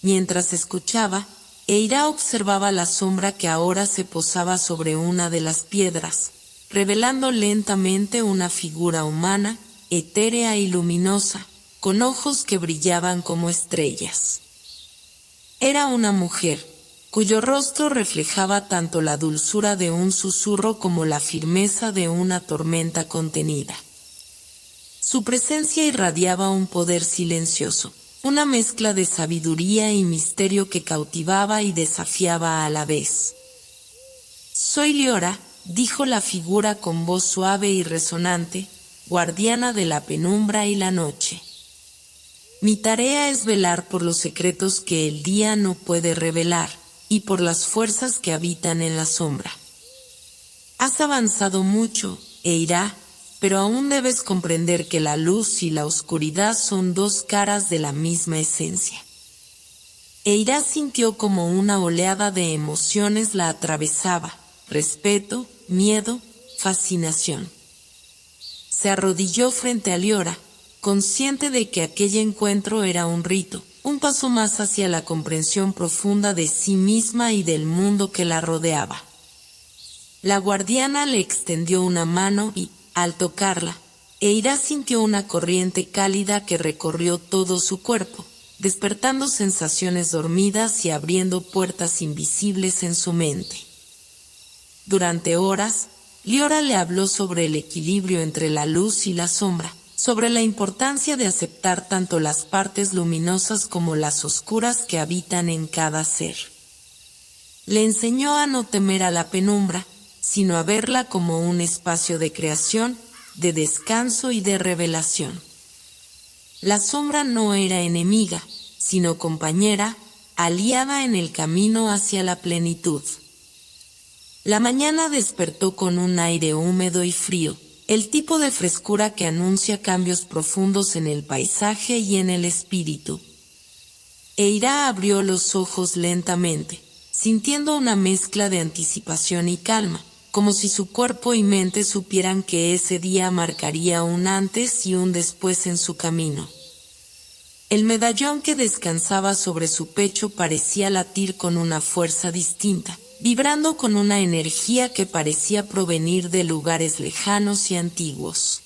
Mientras escuchaba, Eira observaba la sombra que ahora se posaba sobre una de las piedras, revelando lentamente una figura humana, etérea y luminosa, con ojos que brillaban como estrellas. Era una mujer, cuyo rostro reflejaba tanto la dulzura de un susurro como la firmeza de una tormenta contenida. Su presencia irradiaba un poder silencioso, una mezcla de sabiduría y misterio que cautivaba y desafiaba a la vez. «Soy Liora», dijo la figura con voz suave y resonante, guardiana de la penumbra y la noche. «Mi tarea es velar por los secretos que el día no puede revelar, y por las fuerzas que habitan en la sombra. Has avanzado mucho, Eira, pero aún debes comprender que la luz y la oscuridad son dos caras de la misma esencia». Eira sintió como una oleada de emociones la atravesaba: respeto, miedo, fascinación. Se arrodilló frente a Liora, consciente de que aquel encuentro era un rito, un paso más hacia la comprensión profunda de sí misma y del mundo que la rodeaba. La guardiana le extendió una mano y, al tocarla, Eira sintió una corriente cálida que recorrió todo su cuerpo, despertando sensaciones dormidas y abriendo puertas invisibles en su mente. Durante horas, Liora le habló sobre el equilibrio entre la luz y la sombra, sobre la importancia de aceptar tanto las partes luminosas como las oscuras que habitan en cada ser. Le enseñó a no temer a la penumbra, sino a verla como un espacio de creación, de descanso y de revelación. La sombra no era enemiga, sino compañera, aliada en el camino hacia la plenitud. La mañana despertó con un aire húmedo y frío, el tipo de frescura que anuncia cambios profundos en el paisaje y en el espíritu. Eira abrió los ojos lentamente, sintiendo una mezcla de anticipación y calma, como si su cuerpo y mente supieran que ese día marcaría un antes y un después en su camino. El medallón que descansaba sobre su pecho parecía latir con una fuerza distinta, vibrando con una energía que parecía provenir de lugares lejanos y antiguos.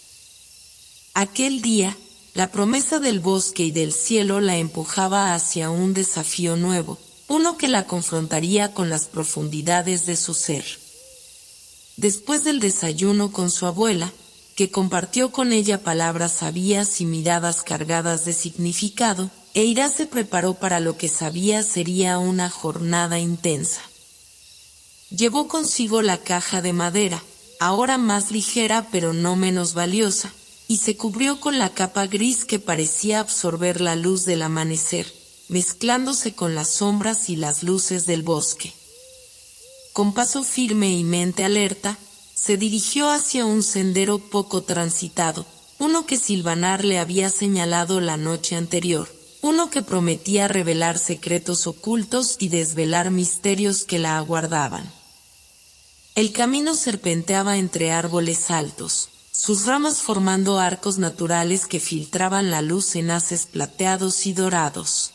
Aquel día, la promesa del bosque y del cielo la empujaba hacia un desafío nuevo, uno que la confrontaría con las profundidades de su ser. Después del desayuno con su abuela, que compartió con ella palabras sabias y miradas cargadas de significado, Eira se preparó para lo que sabía sería una jornada intensa. Llevó consigo la caja de madera, ahora más ligera pero no menos valiosa, y se cubrió con la capa gris que parecía absorber la luz del amanecer, mezclándose con las sombras y las luces del bosque. Con paso firme y mente alerta, se dirigió hacia un sendero poco transitado, uno que Silvanar le había señalado la noche anterior, uno que prometía revelar secretos ocultos y desvelar misterios que la aguardaban. El camino serpenteaba entre árboles altos, sus ramas formando arcos naturales que filtraban la luz en haces plateados y dorados.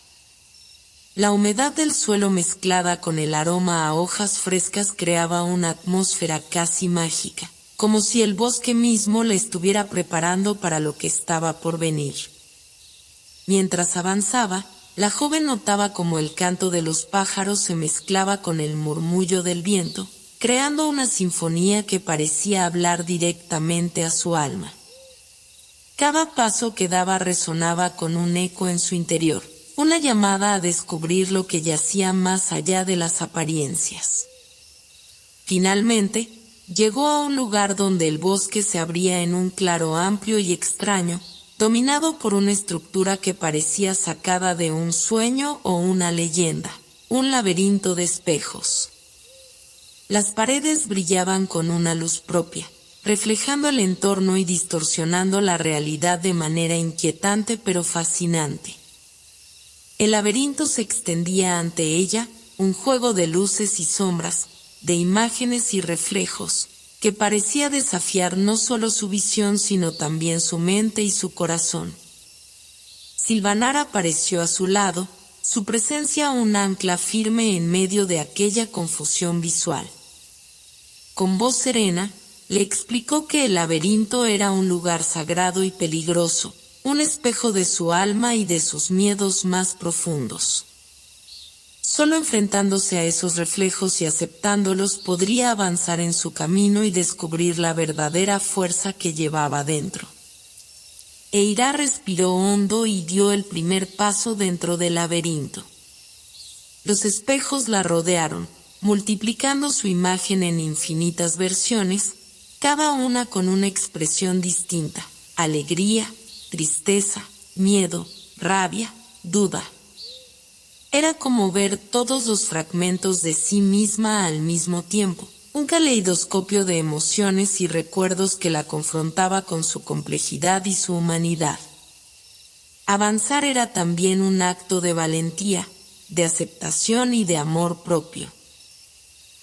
La humedad del suelo mezclada con el aroma a hojas frescas creaba una atmósfera casi mágica, como si el bosque mismo le estuviera preparando para lo que estaba por venir. Mientras avanzaba, la joven notaba cómo el canto de los pájaros se mezclaba con el murmullo del viento, creando una sinfonía que parecía hablar directamente a su alma. Cada paso que daba resonaba con un eco en su interior, una llamada a descubrir lo que yacía más allá de las apariencias. Finalmente, llegó a un lugar donde el bosque se abría en un claro amplio y extraño, dominado por una estructura que parecía sacada de un sueño o una leyenda, un laberinto de espejos. Las paredes brillaban con una luz propia, reflejando el entorno y distorsionando la realidad de manera inquietante pero fascinante. El laberinto se extendía ante ella, un juego de luces y sombras, de imágenes y reflejos, que parecía desafiar no solo su visión sino también su mente y su corazón. Silvanar apareció a su lado, su presencia un ancla firme en medio de aquella confusión visual. Con voz serena, le explicó que el laberinto era un lugar sagrado y peligroso, un espejo de su alma y de sus miedos más profundos. Solo enfrentándose a esos reflejos y aceptándolos podría avanzar en su camino y descubrir la verdadera fuerza que llevaba dentro. Eira respiró hondo y dio el primer paso dentro del laberinto. Los espejos la rodearon, multiplicando su imagen en infinitas versiones, cada una con una expresión distinta: alegría, tristeza, miedo, rabia, duda. Era como ver todos los fragmentos de sí misma al mismo tiempo, un caleidoscopio de emociones y recuerdos que la confrontaba con su complejidad y su humanidad. Avanzar era también un acto de valentía, de aceptación y de amor propio.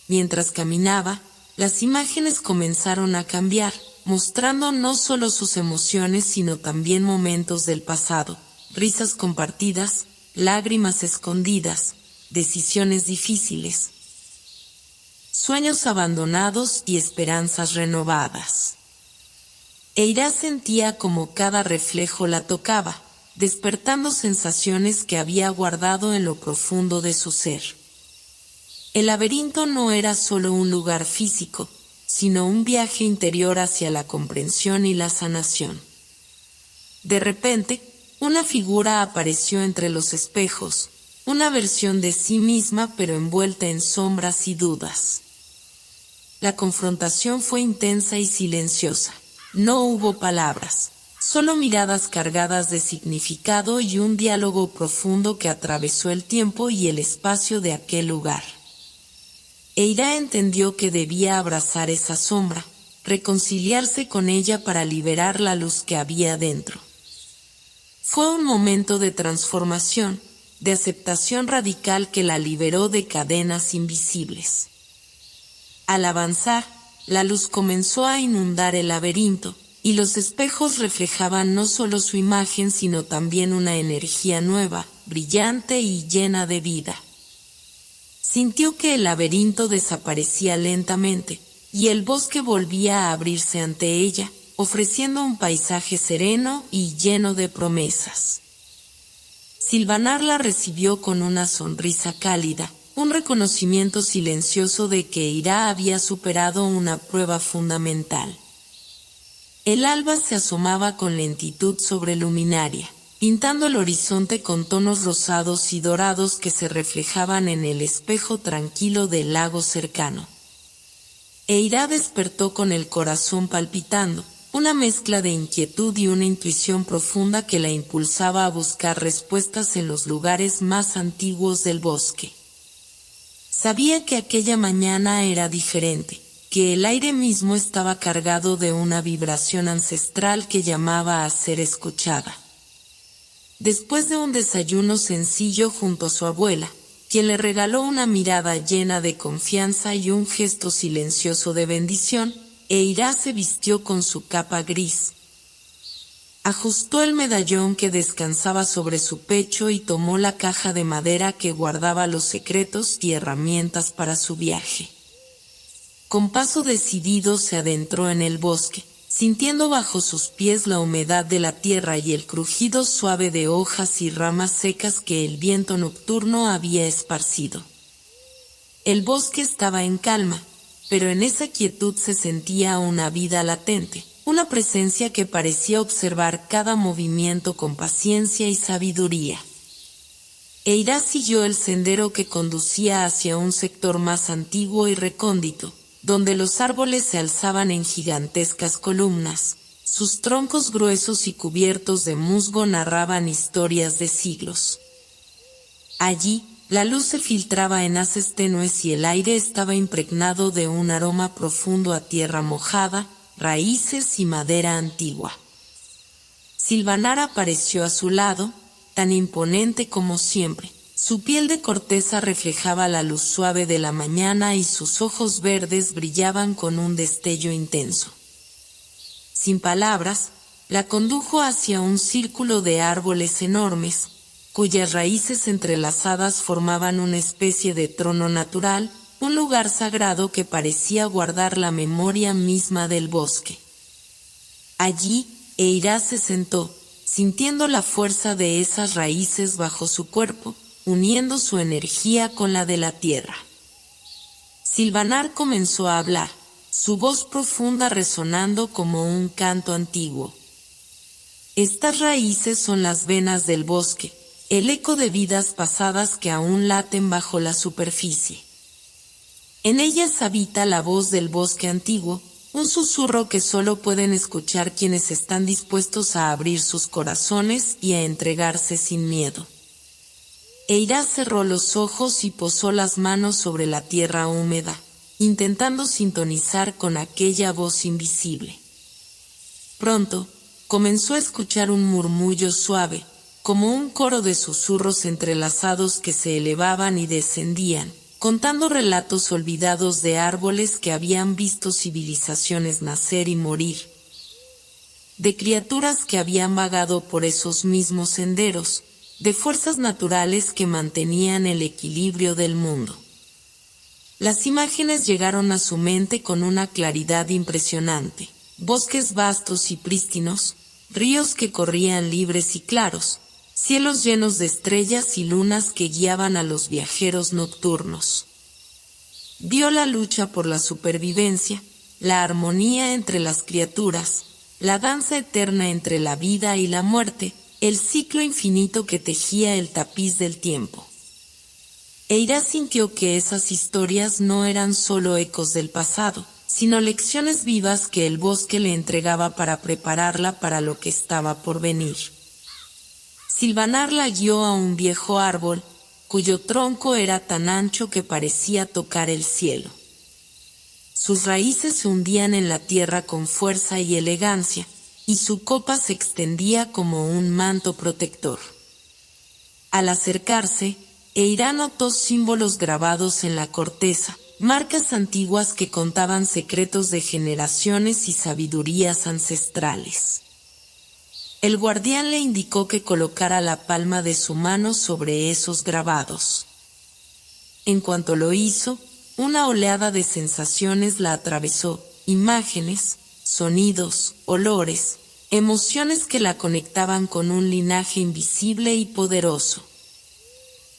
Mientras caminaba, las imágenes comenzaron a cambiar, mostrando no solo sus emociones sino también momentos del pasado, risas compartidas, lágrimas escondidas, decisiones difíciles, sueños abandonados y esperanzas renovadas. Eira sentía como cada reflejo la tocaba, despertando sensaciones que había guardado en lo profundo de su ser. El laberinto no era solo un lugar físico, sino un viaje interior hacia la comprensión y la sanación. De repente, una figura apareció entre los espejos, una versión de sí misma pero envuelta en sombras y dudas. La confrontación fue intensa y silenciosa. No hubo palabras, solo miradas cargadas de significado y un diálogo profundo que atravesó el tiempo y el espacio de aquel lugar. Eira entendió que debía abrazar esa sombra, reconciliarse con ella para liberar la luz que había dentro. Fue un momento de transformación, de aceptación radical que la liberó de cadenas invisibles. Al avanzar, la luz comenzó a inundar el laberinto, y los espejos reflejaban no solo su imagen sino también una energía nueva, brillante y llena de vida. Sintió que el laberinto desaparecía lentamente, y el bosque volvía a abrirse ante ella, ofreciendo un paisaje sereno y lleno de promesas. Silvanar la recibió con una sonrisa cálida, un reconocimiento silencioso de que Eira había superado una prueba fundamental. El alba se asomaba con lentitud sobre luminaria, pintando el horizonte con tonos rosados y dorados que se reflejaban en el espejo tranquilo del lago cercano. Eira despertó con el corazón palpitando, una mezcla de inquietud y una intuición profunda que la impulsaba a buscar respuestas en los lugares más antiguos del bosque. Sabía que aquella mañana era diferente, que el aire mismo estaba cargado de una vibración ancestral que llamaba a ser escuchada. Después de un desayuno sencillo junto a su abuela, quien le regaló una mirada llena de confianza y un gesto silencioso de bendición. Eira se vistió con su capa gris. Ajustó el medallón que descansaba sobre su pecho y tomó la caja de madera que guardaba los secretos y herramientas para su viaje. Con paso decidido se adentró en el bosque, sintiendo bajo sus pies la humedad de la tierra y el crujido suave de hojas y ramas secas que el viento nocturno había esparcido. El bosque estaba en calma, pero en esa quietud se sentía una vida latente, una presencia que parecía observar cada movimiento con paciencia y sabiduría. Eira siguió el sendero que conducía hacia un sector más antiguo y recóndito, donde los árboles se alzaban en gigantescas columnas. Sus troncos gruesos y cubiertos de musgo narraban historias de siglos. Allí, la luz se filtraba en haces tenues y el aire estaba impregnado de un aroma profundo a tierra mojada, raíces y madera antigua. Silvanar apareció a su lado, tan imponente como siempre. Su piel de corteza reflejaba la luz suave de la mañana y sus ojos verdes brillaban con un destello intenso. Sin palabras, la condujo hacia un círculo de árboles enormes, cuyas raíces entrelazadas formaban una especie de trono natural, un lugar sagrado que parecía guardar la memoria misma del bosque. Allí, Eira se sentó, sintiendo la fuerza de esas raíces bajo su cuerpo, uniendo su energía con la de la tierra. Silvanar comenzó a hablar, su voz profunda resonando como un canto antiguo. Estas raíces son las venas del bosque, el eco de vidas pasadas que aún laten bajo la superficie. En ellas habita la voz del bosque antiguo, un susurro que solo pueden escuchar quienes están dispuestos a abrir sus corazones y a entregarse sin miedo. Eira cerró los ojos y posó las manos sobre la tierra húmeda, intentando sintonizar con aquella voz invisible. Pronto, comenzó a escuchar un murmullo suave, como un coro de susurros entrelazados que se elevaban y descendían, contando relatos olvidados de árboles que habían visto civilizaciones nacer y morir, de criaturas que habían vagado por esos mismos senderos, de fuerzas naturales que mantenían el equilibrio del mundo. Las imágenes llegaron a su mente con una claridad impresionante: bosques vastos y prístinos, ríos que corrían libres y claros, cielos llenos de estrellas y lunas que guiaban a los viajeros nocturnos. Vio la lucha por la supervivencia, la armonía entre las criaturas, la danza eterna entre la vida y la muerte, el ciclo infinito que tejía el tapiz del tiempo. Eira sintió que esas historias no eran solo ecos del pasado, sino lecciones vivas que el bosque le entregaba para prepararla para lo que estaba por venir. Silvanar la guió a un viejo árbol, cuyo tronco era tan ancho que parecía tocar el cielo. Sus raíces se hundían en la tierra con fuerza y elegancia, y su copa se extendía como un manto protector. Al acercarse, Eira notó símbolos grabados en la corteza, marcas antiguas que contaban secretos de generaciones y sabidurías ancestrales. El guardián le indicó que colocara la palma de su mano sobre esos grabados. En cuanto lo hizo, una oleada de sensaciones la atravesó: imágenes, sonidos, olores, emociones que la conectaban con un linaje invisible y poderoso.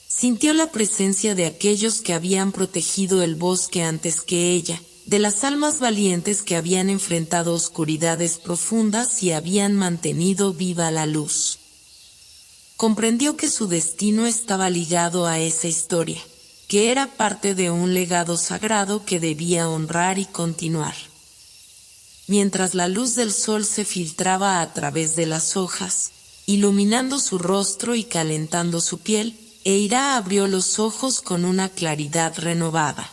Sintió la presencia de aquellos que habían protegido el bosque antes que ella, de las almas valientes que habían enfrentado oscuridades profundas y habían mantenido viva la luz. Comprendió que su destino estaba ligado a esa historia, que era parte de un legado sagrado que debía honrar y continuar. Mientras la luz del sol se filtraba a través de las hojas, iluminando su rostro y calentando su piel, Eira abrió los ojos con una claridad renovada.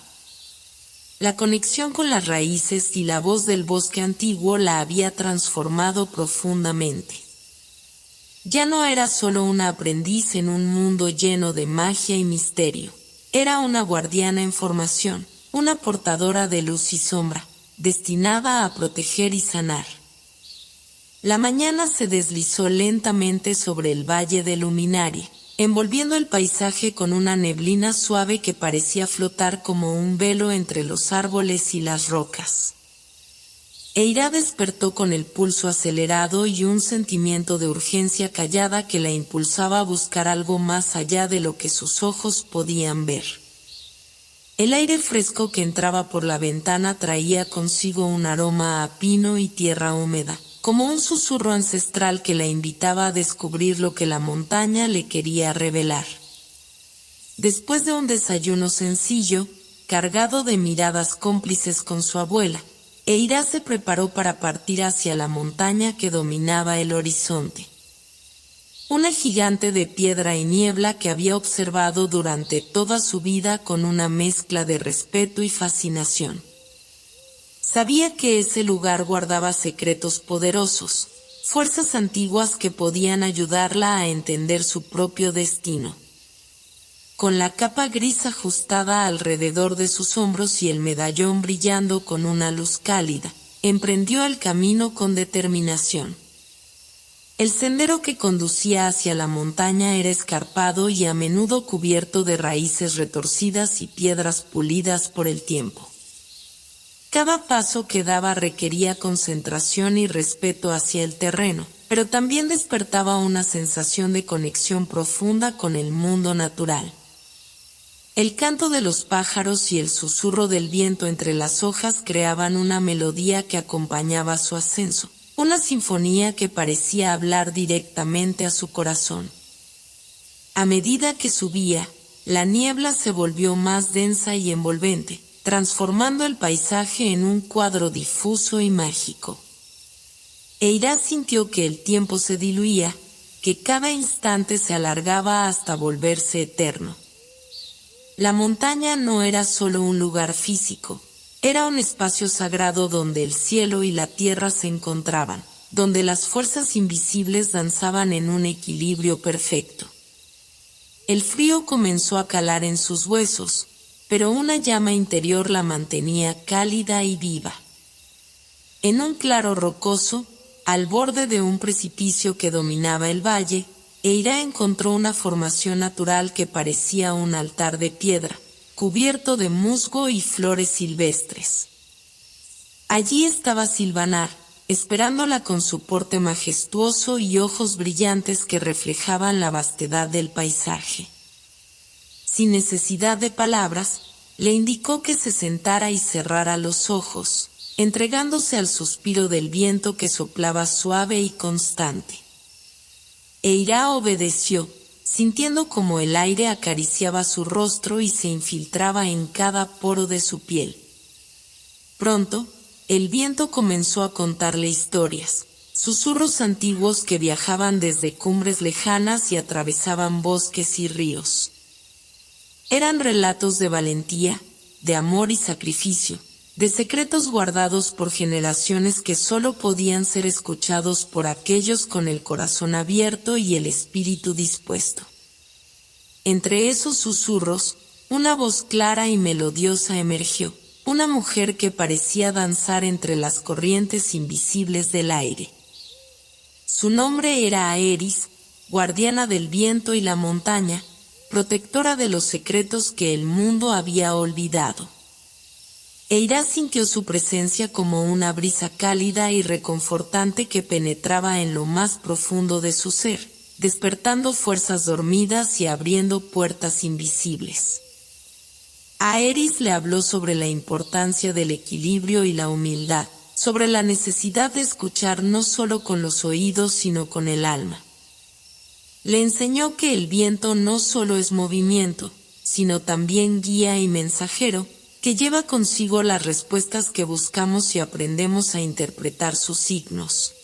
La conexión con las raíces y la voz del bosque antiguo la había transformado profundamente. Ya no era solo una aprendiz en un mundo lleno de magia y misterio. Era una guardiana en formación, una portadora de luz y sombra, destinada a proteger y sanar. La mañana se deslizó lentamente sobre el valle de Luminaria, envolviendo el paisaje con una neblina suave que parecía flotar como un velo entre los árboles y las rocas. Eira despertó con el pulso acelerado y un sentimiento de urgencia callada que la impulsaba a buscar algo más allá de lo que sus ojos podían ver. El aire fresco que entraba por la ventana traía consigo un aroma a pino y tierra húmeda, como un susurro ancestral que la invitaba a descubrir lo que la montaña le quería revelar. Después de un desayuno sencillo, cargado de miradas cómplices con su abuela, Eira se preparó para partir hacia la montaña que dominaba el horizonte. Una gigante de piedra y niebla que había observado durante toda su vida con una mezcla de respeto y fascinación. Sabía que ese lugar guardaba secretos poderosos, fuerzas antiguas que podían ayudarla a entender su propio destino. Con la capa gris ajustada alrededor de sus hombros y el medallón brillando con una luz cálida, emprendió el camino con determinación. El sendero que conducía hacia la montaña era escarpado y a menudo cubierto de raíces retorcidas y piedras pulidas por el tiempo. Cada paso que daba requería concentración y respeto hacia el terreno, pero también despertaba una sensación de conexión profunda con el mundo natural. El canto de los pájaros y el susurro del viento entre las hojas creaban una melodía que acompañaba su ascenso, una sinfonía que parecía hablar directamente a su corazón. A medida que subía, la niebla se volvió más densa y envolvente, transformando el paisaje en un cuadro difuso y mágico. Eira sintió que el tiempo se diluía, que cada instante se alargaba hasta volverse eterno. La montaña no era solo un lugar físico, era un espacio sagrado donde el cielo y la tierra se encontraban, donde las fuerzas invisibles danzaban en un equilibrio perfecto. El frío comenzó a calar en sus huesos, pero una llama interior la mantenía cálida y viva. En un claro rocoso, al borde de un precipicio que dominaba el valle, Eira encontró una formación natural que parecía un altar de piedra, cubierto de musgo y flores silvestres. Allí estaba Silvanar, esperándola con su porte majestuoso y ojos brillantes que reflejaban la vastedad del paisaje. Sin necesidad de palabras, le indicó que se sentara y cerrara los ojos, entregándose al suspiro del viento que soplaba suave y constante. Eira obedeció, sintiendo como el aire acariciaba su rostro y se infiltraba en cada poro de su piel. Pronto, el viento comenzó a contarle historias, susurros antiguos que viajaban desde cumbres lejanas y atravesaban bosques y ríos. Eran relatos de valentía, de amor y sacrificio, de secretos guardados por generaciones que solo podían ser escuchados por aquellos con el corazón abierto y el espíritu dispuesto. Entre esos susurros, una voz clara y melodiosa emergió, una mujer que parecía danzar entre las corrientes invisibles del aire. Su nombre era Aeris, guardiana del viento y la montaña, protectora de los secretos que el mundo había olvidado. Eira sintió su presencia como una brisa cálida y reconfortante que penetraba en lo más profundo de su ser, despertando fuerzas dormidas y abriendo puertas invisibles. Aeris le habló sobre la importancia del equilibrio y la humildad, sobre la necesidad de escuchar no solo con los oídos sino con el alma. Le enseñó que el viento no solo es movimiento, sino también guía y mensajero, que lleva consigo las respuestas que buscamos si aprendemos a interpretar sus signos.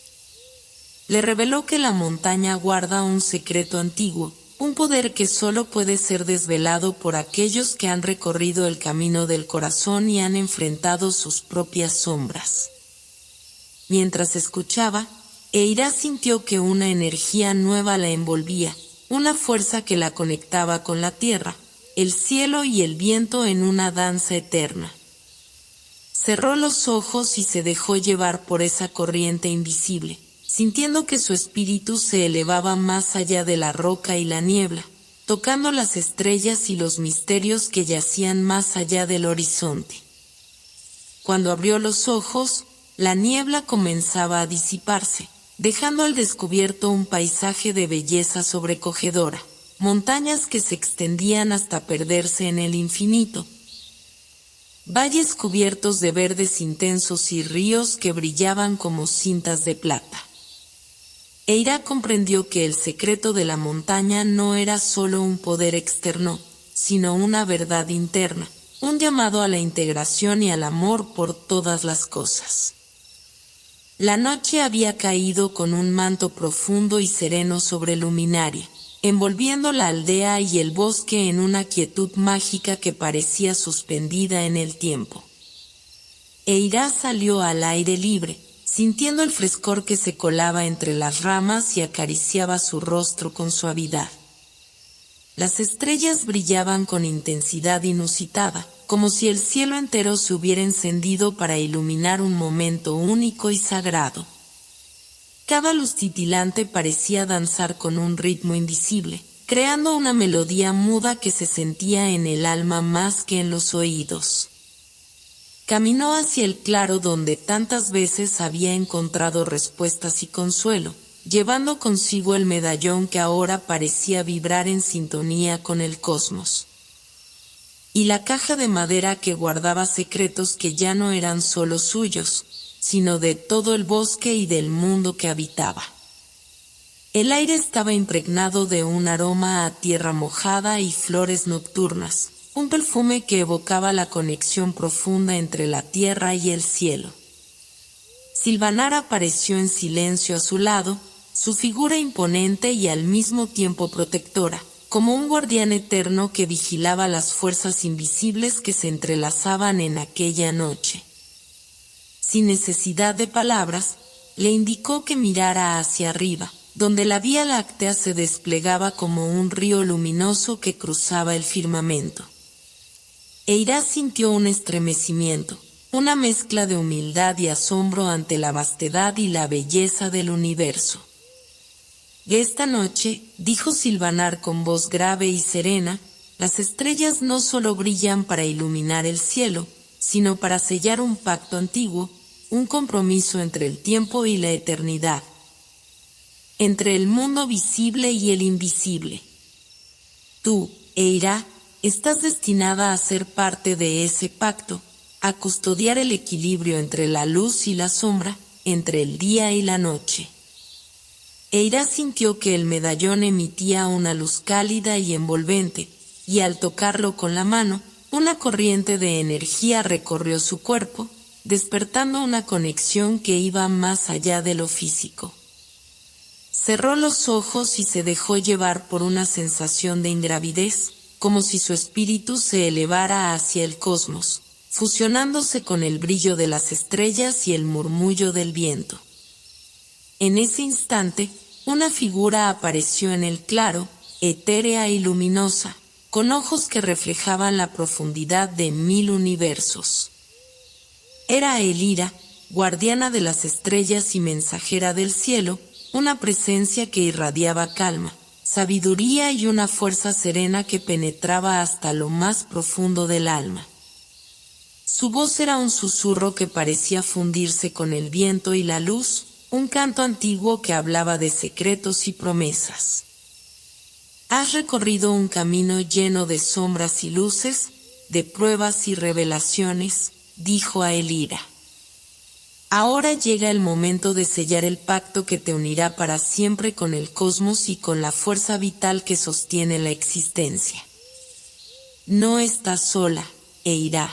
Le reveló que la montaña guarda un secreto antiguo, un poder que solo puede ser desvelado por aquellos que han recorrido el camino del corazón y han enfrentado sus propias sombras. Mientras escuchaba, Eira sintió que una energía nueva la envolvía, una fuerza que la conectaba con la tierra, el cielo y el viento en una danza eterna. Cerró los ojos y se dejó llevar por esa corriente invisible, sintiendo que su espíritu se elevaba más allá de la roca y la niebla, tocando las estrellas y los misterios que yacían más allá del horizonte. Cuando abrió los ojos, la niebla comenzaba a disiparse, dejando al descubierto un paisaje de belleza sobrecogedora, montañas que se extendían hasta perderse en el infinito, valles cubiertos de verdes intensos y ríos que brillaban como cintas de plata. Eira comprendió que el secreto de la montaña no era solo un poder externo, sino una verdad interna, un llamado a la integración y al amor por todas las cosas. La noche había caído con un manto profundo y sereno sobre Luminaria, envolviendo la aldea y el bosque en una quietud mágica que parecía suspendida en el tiempo. Eira salió al aire libre, sintiendo el frescor que se colaba entre las ramas y acariciaba su rostro con suavidad. Las estrellas brillaban con intensidad inusitada, como si el cielo entero se hubiera encendido para iluminar un momento único y sagrado. Cada luz titilante parecía danzar con un ritmo invisible, creando una melodía muda que se sentía en el alma más que en los oídos. Caminó hacia el claro donde tantas veces había encontrado respuestas y consuelo, llevando consigo el medallón que ahora parecía vibrar en sintonía con el cosmos. Y la caja de madera que guardaba secretos que ya no eran solo suyos, sino de todo el bosque y del mundo que habitaba. El aire estaba impregnado de un aroma a tierra mojada y flores nocturnas, un perfume que evocaba la conexión profunda entre la tierra y el cielo. Silvanar apareció en silencio a su lado, su figura imponente y al mismo tiempo protectora, como un guardián eterno que vigilaba las fuerzas invisibles que se entrelazaban en aquella noche. Sin necesidad de palabras, le indicó que mirara hacia arriba, donde la Vía Láctea se desplegaba como un río luminoso que cruzaba el firmamento. Eira sintió un estremecimiento, una mezcla de humildad y asombro ante la vastedad y la belleza del universo. Esta noche, dijo Silvanar con voz grave y serena, las estrellas no solo brillan para iluminar el cielo, sino para sellar un pacto antiguo, un compromiso entre el tiempo y la eternidad, entre el mundo visible y el invisible. Tú, Eira, estás destinada a ser parte de ese pacto, a custodiar el equilibrio entre la luz y la sombra, entre el día y la noche. Eira sintió que el medallón emitía una luz cálida y envolvente, y al tocarlo con la mano, una corriente de energía recorrió su cuerpo, despertando una conexión que iba más allá de lo físico. Cerró los ojos y se dejó llevar por una sensación de ingravidez, como si su espíritu se elevara hacia el cosmos, fusionándose con el brillo de las estrellas y el murmullo del viento. En ese instante, una figura apareció en el claro, etérea y luminosa, con ojos que reflejaban la profundidad de 1000 universos. Era Elira, guardiana de las estrellas y mensajera del cielo, una presencia que irradiaba calma, sabiduría y una fuerza serena que penetraba hasta lo más profundo del alma. Su voz era un susurro que parecía fundirse con el viento y la luz, un canto antiguo que hablaba de secretos y promesas. Has recorrido un camino lleno de sombras y luces, de pruebas y revelaciones, dijo a Elira. Ahora llega el momento de sellar el pacto que te unirá para siempre con el cosmos y con la fuerza vital que sostiene la existencia. No estás sola, Eira.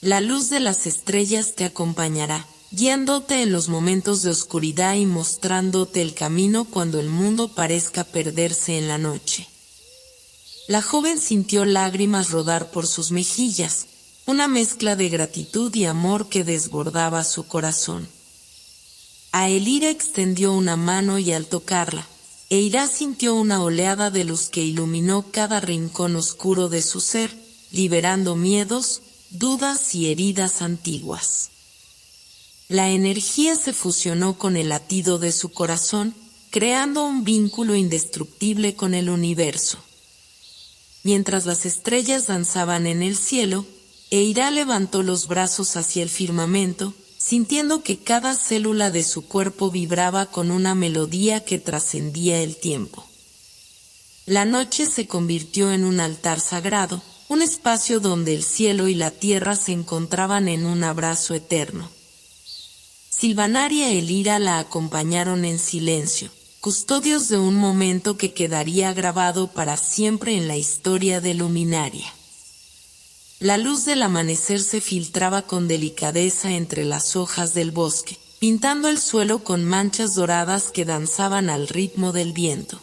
La luz de las estrellas te acompañará, guiándote en los momentos de oscuridad y mostrándote el camino cuando el mundo parezca perderse en la noche. La joven sintió lágrimas rodar por sus mejillas, una mezcla de gratitud y amor que desbordaba su corazón. A Elira extendió una mano y al tocarla, Eira sintió una oleada de luz que iluminó cada rincón oscuro de su ser, liberando miedos, dudas y heridas antiguas. La energía se fusionó con el latido de su corazón, creando un vínculo indestructible con el universo. Mientras las estrellas danzaban en el cielo, Eira levantó los brazos hacia el firmamento, sintiendo que cada célula de su cuerpo vibraba con una melodía que trascendía el tiempo. La noche se convirtió en un altar sagrado, un espacio donde el cielo y la tierra se encontraban en un abrazo eterno. Silvanar y Elira la acompañaron en silencio, custodios de un momento que quedaría grabado para siempre en la historia de Luminaria. La luz del amanecer se filtraba con delicadeza entre las hojas del bosque, pintando el suelo con manchas doradas que danzaban al ritmo del viento.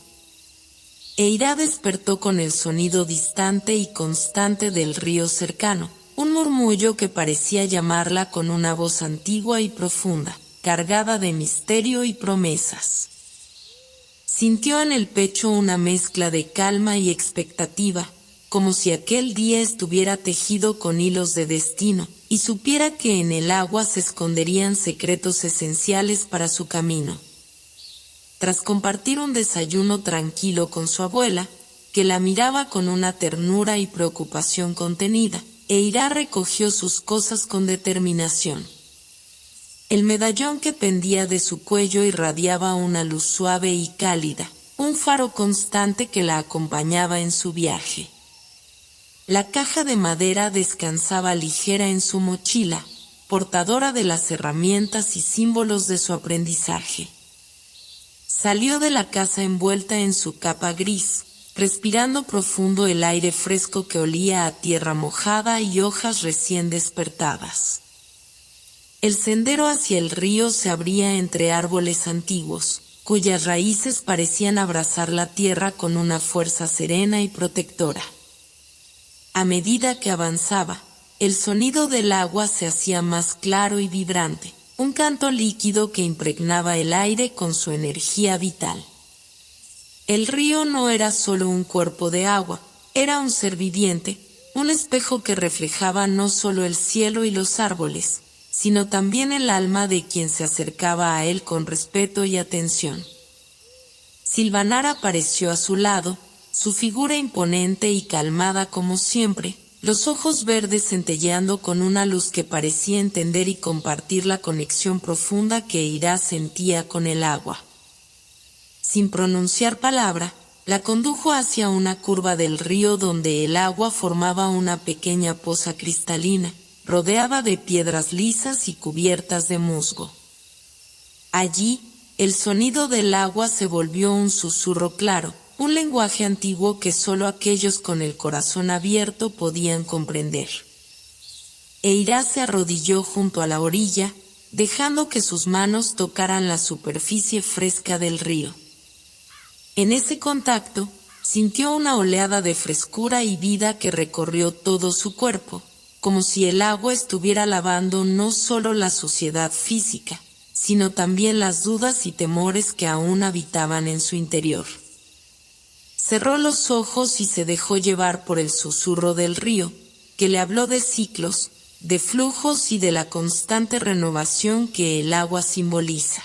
Eira despertó con el sonido distante y constante del río cercano, un murmullo que parecía llamarla con una voz antigua y profunda, cargada de misterio y promesas. Sintió en el pecho una mezcla de calma y expectativa, como si aquel día estuviera tejido con hilos de destino, y supiera que en el agua se esconderían secretos esenciales para su camino. Tras compartir un desayuno tranquilo con su abuela, que la miraba con una ternura y preocupación contenida, Eira recogió sus cosas con determinación. El medallón que pendía de su cuello irradiaba una luz suave y cálida, un faro constante que la acompañaba en su viaje. La caja de madera descansaba ligera en su mochila, portadora de las herramientas y símbolos de su aprendizaje. Salió de la casa envuelta en su capa gris, respirando profundo el aire fresco que olía a tierra mojada y hojas recién despertadas. El sendero hacia el río se abría entre árboles antiguos, cuyas raíces parecían abrazar la tierra con una fuerza serena y protectora. A medida que avanzaba, el sonido del agua se hacía más claro y vibrante, un canto líquido que impregnaba el aire con su energía vital. El río no era solo un cuerpo de agua, era un ser viviente, un espejo que reflejaba no solo el cielo y los árboles, sino también el alma de quien se acercaba a él con respeto y atención. Silvanar apareció a su lado, su figura imponente y calmada como siempre, los ojos verdes centelleando con una luz que parecía entender y compartir la conexión profunda que Eira sentía con el agua. Sin pronunciar palabra, la condujo hacia una curva del río donde el agua formaba una pequeña poza cristalina, rodeada de piedras lisas y cubiertas de musgo. Allí, el sonido del agua se volvió un susurro claro, un lenguaje antiguo que solo aquellos con el corazón abierto podían comprender. Eira se arrodilló junto a la orilla, dejando que sus manos tocaran la superficie fresca del río. En ese contacto, sintió una oleada de frescura y vida que recorrió todo su cuerpo, como si el agua estuviera lavando no solo la suciedad física, sino también las dudas y temores que aún habitaban en su interior. Cerró los ojos y se dejó llevar por el susurro del río, que le habló de ciclos, de flujos y de la constante renovación que el agua simboliza.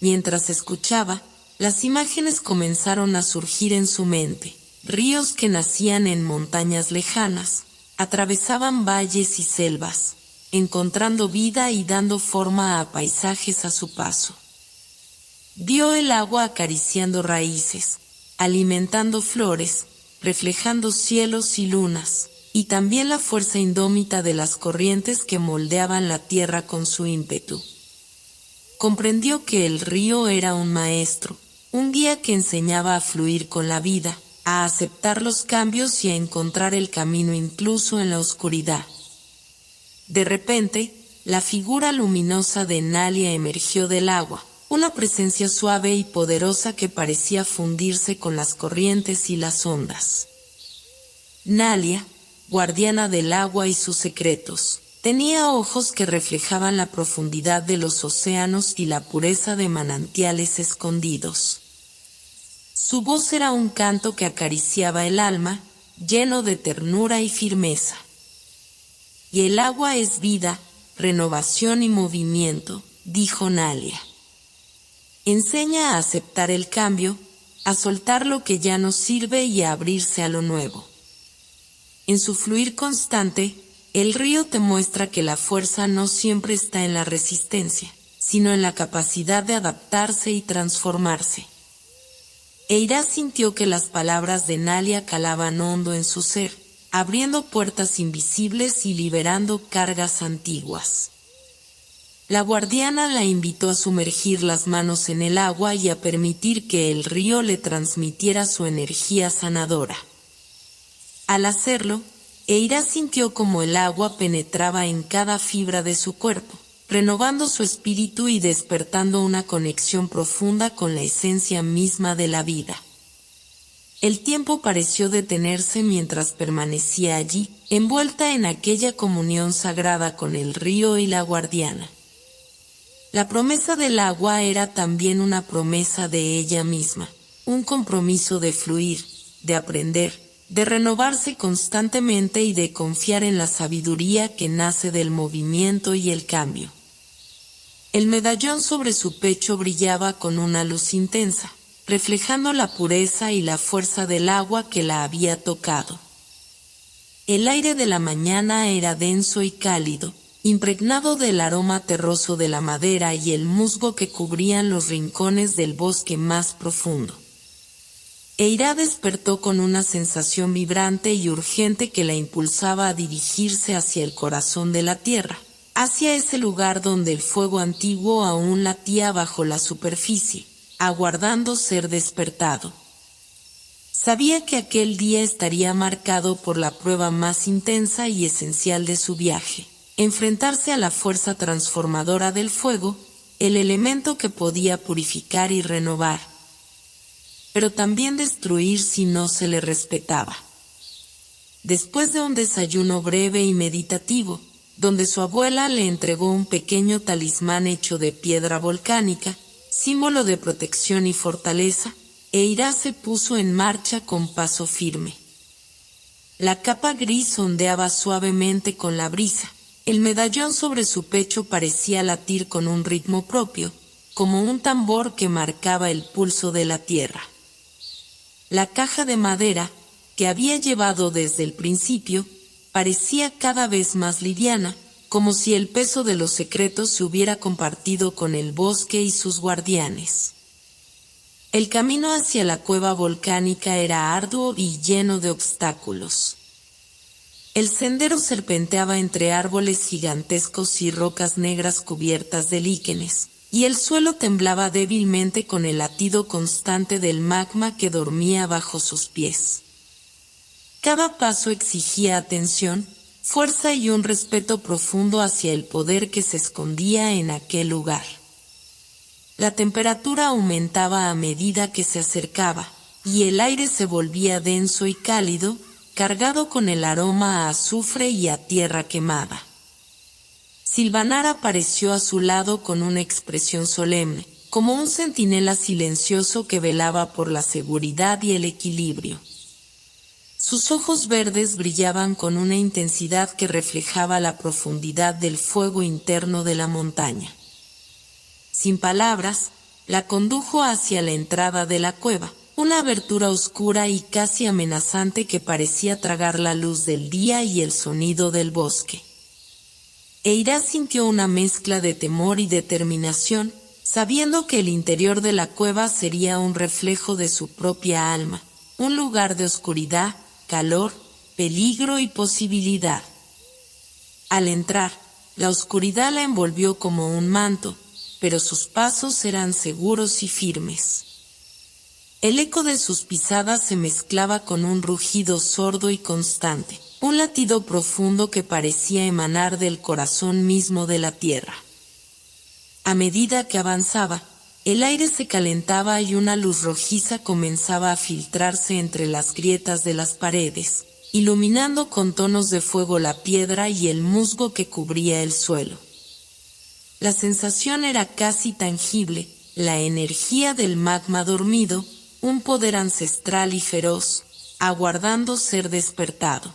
Mientras escuchaba, las imágenes comenzaron a surgir en su mente, ríos que nacían en montañas lejanas, atravesaban valles y selvas, encontrando vida y dando forma a paisajes a su paso. Vio el agua acariciando raíces, alimentando flores, reflejando cielos y lunas, y también la fuerza indómita de las corrientes que moldeaban la tierra con su ímpetu. Comprendió que el río era un maestro, un guía que enseñaba a fluir con la vida, a aceptar los cambios y a encontrar el camino incluso en la oscuridad. De repente, la figura luminosa de Nalia emergió del agua, una presencia suave y poderosa que parecía fundirse con las corrientes y las ondas. Nalia, guardiana del agua y sus secretos, tenía ojos que reflejaban la profundidad de los océanos y la pureza de manantiales escondidos. Su voz era un canto que acariciaba el alma, lleno de ternura y firmeza. Y el agua es vida, renovación y movimiento, dijo Nalia. Enseña a aceptar el cambio, a soltar lo que ya no sirve y a abrirse a lo nuevo. En su fluir constante, el río te muestra que la fuerza no siempre está en la resistencia, sino en la capacidad de adaptarse y transformarse. Eira sintió que las palabras de Nalia calaban hondo en su ser, abriendo puertas invisibles y liberando cargas antiguas. La guardiana la invitó a sumergir las manos en el agua y a permitir que el río le transmitiera su energía sanadora. Al hacerlo, Eira sintió como el agua penetraba en cada fibra de su cuerpo, renovando su espíritu y despertando una conexión profunda con la esencia misma de la vida. El tiempo pareció detenerse mientras permanecía allí, envuelta en aquella comunión sagrada con el río y la guardiana. La promesa del agua era también una promesa de ella misma, un compromiso de fluir, de aprender, de renovarse constantemente y de confiar en la sabiduría que nace del movimiento y el cambio. El medallón sobre su pecho brillaba con una luz intensa, reflejando la pureza y la fuerza del agua que la había tocado. El aire de la mañana era denso y cálido, impregnado del aroma terroso de la madera y el musgo que cubrían los rincones del bosque más profundo. Eira despertó con una sensación vibrante y urgente que la impulsaba a dirigirse hacia el corazón de la tierra, hacia ese lugar donde el fuego antiguo aún latía bajo la superficie, aguardando ser despertado. Sabía que aquel día estaría marcado por la prueba más intensa y esencial de su viaje, enfrentarse a la fuerza transformadora del fuego, el elemento que podía purificar y renovar, pero también destruir si no se le respetaba. Después de un desayuno breve y meditativo, donde su abuela le entregó un pequeño talismán hecho de piedra volcánica, símbolo de protección y fortaleza, Eira se puso en marcha con paso firme. La capa gris ondeaba suavemente con la brisa. El medallón sobre su pecho parecía latir con un ritmo propio, como un tambor que marcaba el pulso de la tierra. La caja de madera, que había llevado desde el principio, parecía cada vez más liviana, como si el peso de los secretos se hubiera compartido con el bosque y sus guardianes. El camino hacia la cueva volcánica era arduo y lleno de obstáculos. El sendero serpenteaba entre árboles gigantescos y rocas negras cubiertas de líquenes, y el suelo temblaba débilmente con el latido constante del magma que dormía bajo sus pies. Cada paso exigía atención, fuerza y un respeto profundo hacia el poder que se escondía en aquel lugar. La temperatura aumentaba a medida que se acercaba, y el aire se volvía denso y cálido, cargado con el aroma a azufre y a tierra quemada. Silvanar apareció a su lado con una expresión solemne, como un centinela silencioso que velaba por la seguridad y el equilibrio. Sus ojos verdes brillaban con una intensidad que reflejaba la profundidad del fuego interno de la montaña. Sin palabras, la condujo hacia la entrada de la cueva, una abertura oscura y casi amenazante que parecía tragar la luz del día y el sonido del bosque. Eira sintió una mezcla de temor y determinación, sabiendo que el interior de la cueva sería un reflejo de su propia alma, un lugar de oscuridad, calor, peligro y posibilidad. Al entrar, la oscuridad la envolvió como un manto, pero sus pasos eran seguros y firmes. El eco de sus pisadas se mezclaba con un rugido sordo y constante, un latido profundo que parecía emanar del corazón mismo de la tierra. A medida que avanzaba, el aire se calentaba y una luz rojiza comenzaba a filtrarse entre las grietas de las paredes, iluminando con tonos de fuego la piedra y el musgo que cubría el suelo. La sensación era casi tangible, la energía del magma dormido, un poder ancestral y feroz, aguardando ser despertado.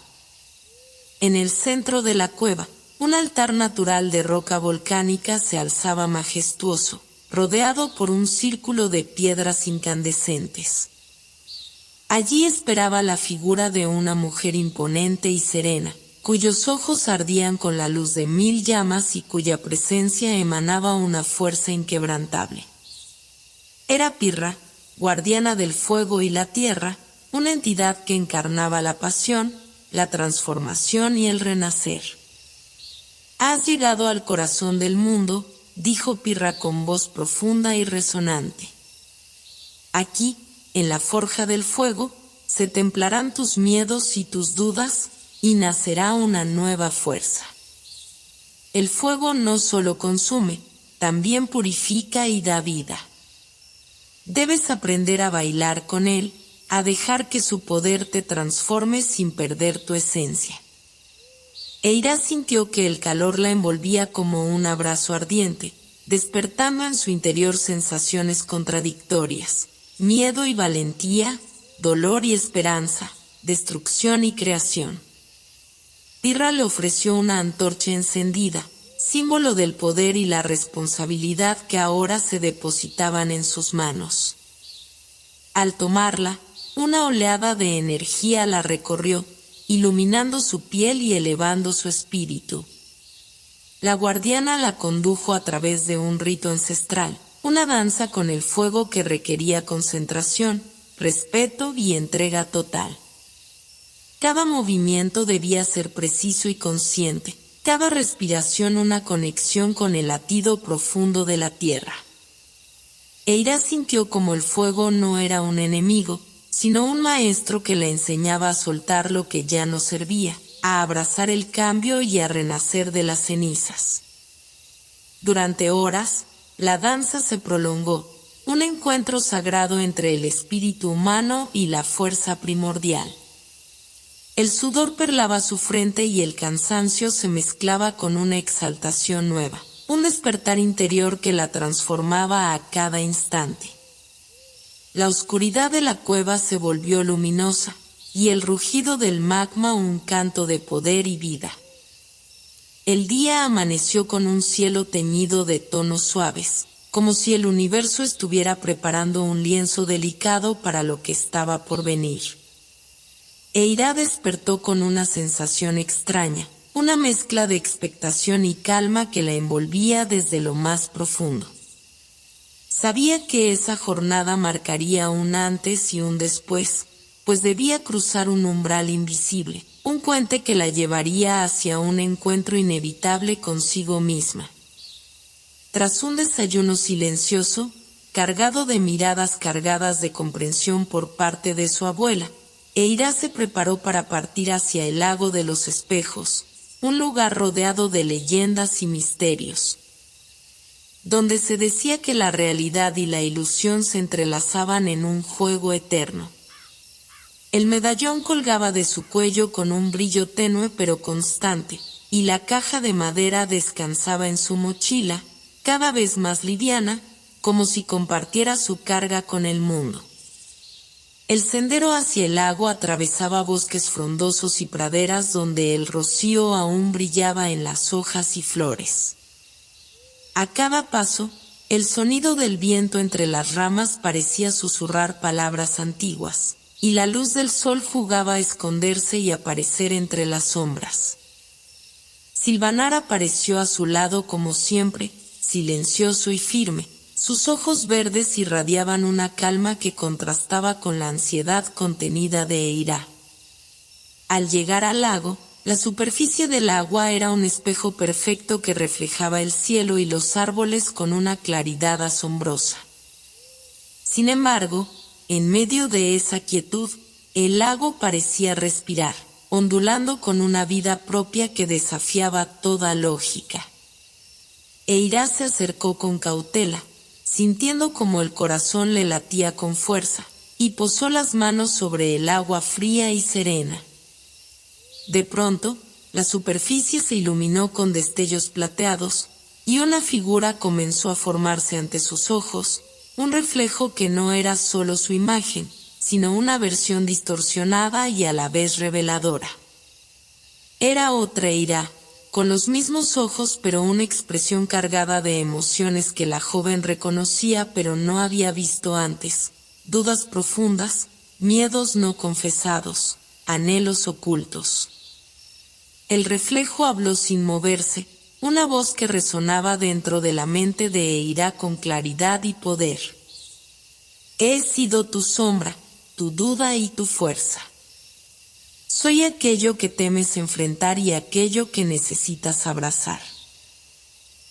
En el centro de la cueva, un altar natural de roca volcánica se alzaba majestuoso, rodeado por un círculo de piedras incandescentes. Allí esperaba la figura de una mujer imponente y serena, cuyos ojos ardían con la luz de 1000 llamas y cuya presencia emanaba una fuerza inquebrantable. Era Pirra, guardiana del fuego y la tierra, una entidad que encarnaba la pasión, la transformación y el renacer. «Has llegado al corazón del mundo», dijo Pirra con voz profunda y resonante. «Aquí, en la forja del fuego, se templarán tus miedos y tus dudas, y nacerá una nueva fuerza. El fuego no solo consume, también purifica y da vida. Debes aprender a bailar con él, a dejar que su poder te transforme sin perder tu esencia». Eira sintió que el calor la envolvía como un abrazo ardiente, despertando en su interior sensaciones contradictorias: miedo y valentía, dolor y esperanza, destrucción y creación. Pirra le ofreció una antorcha encendida, símbolo del poder y la responsabilidad que ahora se depositaban en sus manos. Al tomarla, una oleada de energía la recorrió, iluminando su piel y elevando su espíritu. La guardiana la condujo a través de un rito ancestral, una danza con el fuego que requería concentración, respeto y entrega total. Cada movimiento debía ser preciso y consciente, cada respiración una conexión con el latido profundo de la tierra. Eira sintió como el fuego no era un enemigo, sino un maestro que le enseñaba a soltar lo que ya no servía, a abrazar el cambio y a renacer de las cenizas. Durante horas, la danza se prolongó, un encuentro sagrado entre el espíritu humano y la fuerza primordial. El sudor perlaba su frente y el cansancio se mezclaba con una exaltación nueva, un despertar interior que la transformaba a cada instante. La oscuridad de la cueva se volvió luminosa, y el rugido del magma un canto de poder y vida. El día amaneció con un cielo teñido de tonos suaves, como si el universo estuviera preparando un lienzo delicado para lo que estaba por venir. Eira despertó con una sensación extraña, una mezcla de expectación y calma que la envolvía desde lo más profundo. Sabía que esa jornada marcaría un antes y un después, pues debía cruzar un umbral invisible, un puente que la llevaría hacia un encuentro inevitable consigo misma. Tras un desayuno silencioso, cargado de miradas cargadas de comprensión por parte de su abuela, Eira se preparó para partir hacia el lago de los espejos, un lugar rodeado de leyendas y misterios, donde se decía que la realidad y la ilusión se entrelazaban en un juego eterno. El medallón colgaba de su cuello con un brillo tenue pero constante, y la caja de madera descansaba en su mochila, cada vez más liviana, como si compartiera su carga con el mundo. El sendero hacia el lago atravesaba bosques frondosos y praderas donde el rocío aún brillaba en las hojas y flores. A cada paso, el sonido del viento entre las ramas parecía susurrar palabras antiguas, y la luz del sol jugaba a esconderse y aparecer entre las sombras. Silvanar apareció a su lado como siempre, silencioso y firme. Sus ojos verdes irradiaban una calma que contrastaba con la ansiedad contenida de Eira. Al llegar al lago, la superficie del agua era un espejo perfecto que reflejaba el cielo y los árboles con una claridad asombrosa. Sin embargo, en medio de esa quietud, el lago parecía respirar, ondulando con una vida propia que desafiaba toda lógica. Eira se acercó con cautela, sintiendo como el corazón le latía con fuerza, y posó las manos sobre el agua fría y serena. De pronto, la superficie se iluminó con destellos plateados, y una figura comenzó a formarse ante sus ojos, un reflejo que no era solo su imagen, sino una versión distorsionada y a la vez reveladora. Era otra Eira, con los mismos ojos pero una expresión cargada de emociones que la joven reconocía pero no había visto antes, dudas profundas, miedos no confesados, anhelos ocultos. El reflejo habló sin moverse, una voz que resonaba dentro de la mente de Eira con claridad y poder. He sido tu sombra, tu duda y tu fuerza. Soy aquello que temes enfrentar y aquello que necesitas abrazar.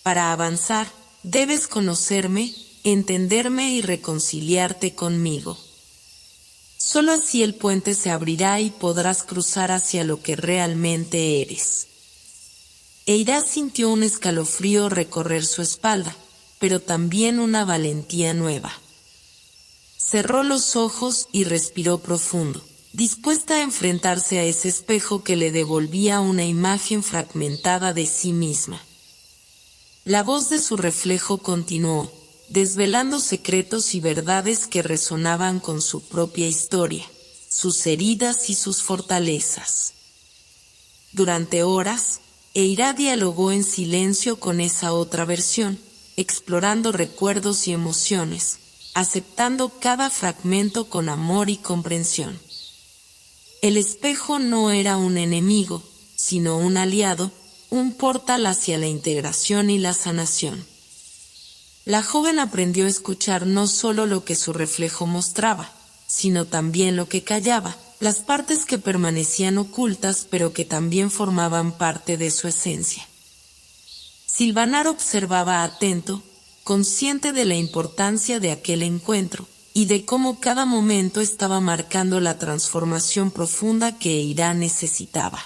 Para avanzar, debes conocerme, entenderme y reconciliarte conmigo. Solo así el puente se abrirá y podrás cruzar hacia lo que realmente eres. Eira sintió un escalofrío recorrer su espalda, pero también una valentía nueva. Cerró los ojos y respiró profundo, dispuesta a enfrentarse a ese espejo que le devolvía una imagen fragmentada de sí misma. La voz de su reflejo continuó, desvelando secretos y verdades que resonaban con su propia historia, sus heridas y sus fortalezas. Durante horas, Eira dialogó en silencio con esa otra versión, explorando recuerdos y emociones, aceptando cada fragmento con amor y comprensión. El espejo no era un enemigo, sino un aliado, un portal hacia la integración y la sanación. La joven aprendió a escuchar no solo lo que su reflejo mostraba, sino también lo que callaba, las partes que permanecían ocultas pero que también formaban parte de su esencia. Silvanar observaba atento, consciente de la importancia de aquel encuentro, y de cómo cada momento estaba marcando la transformación profunda que Eira necesitaba.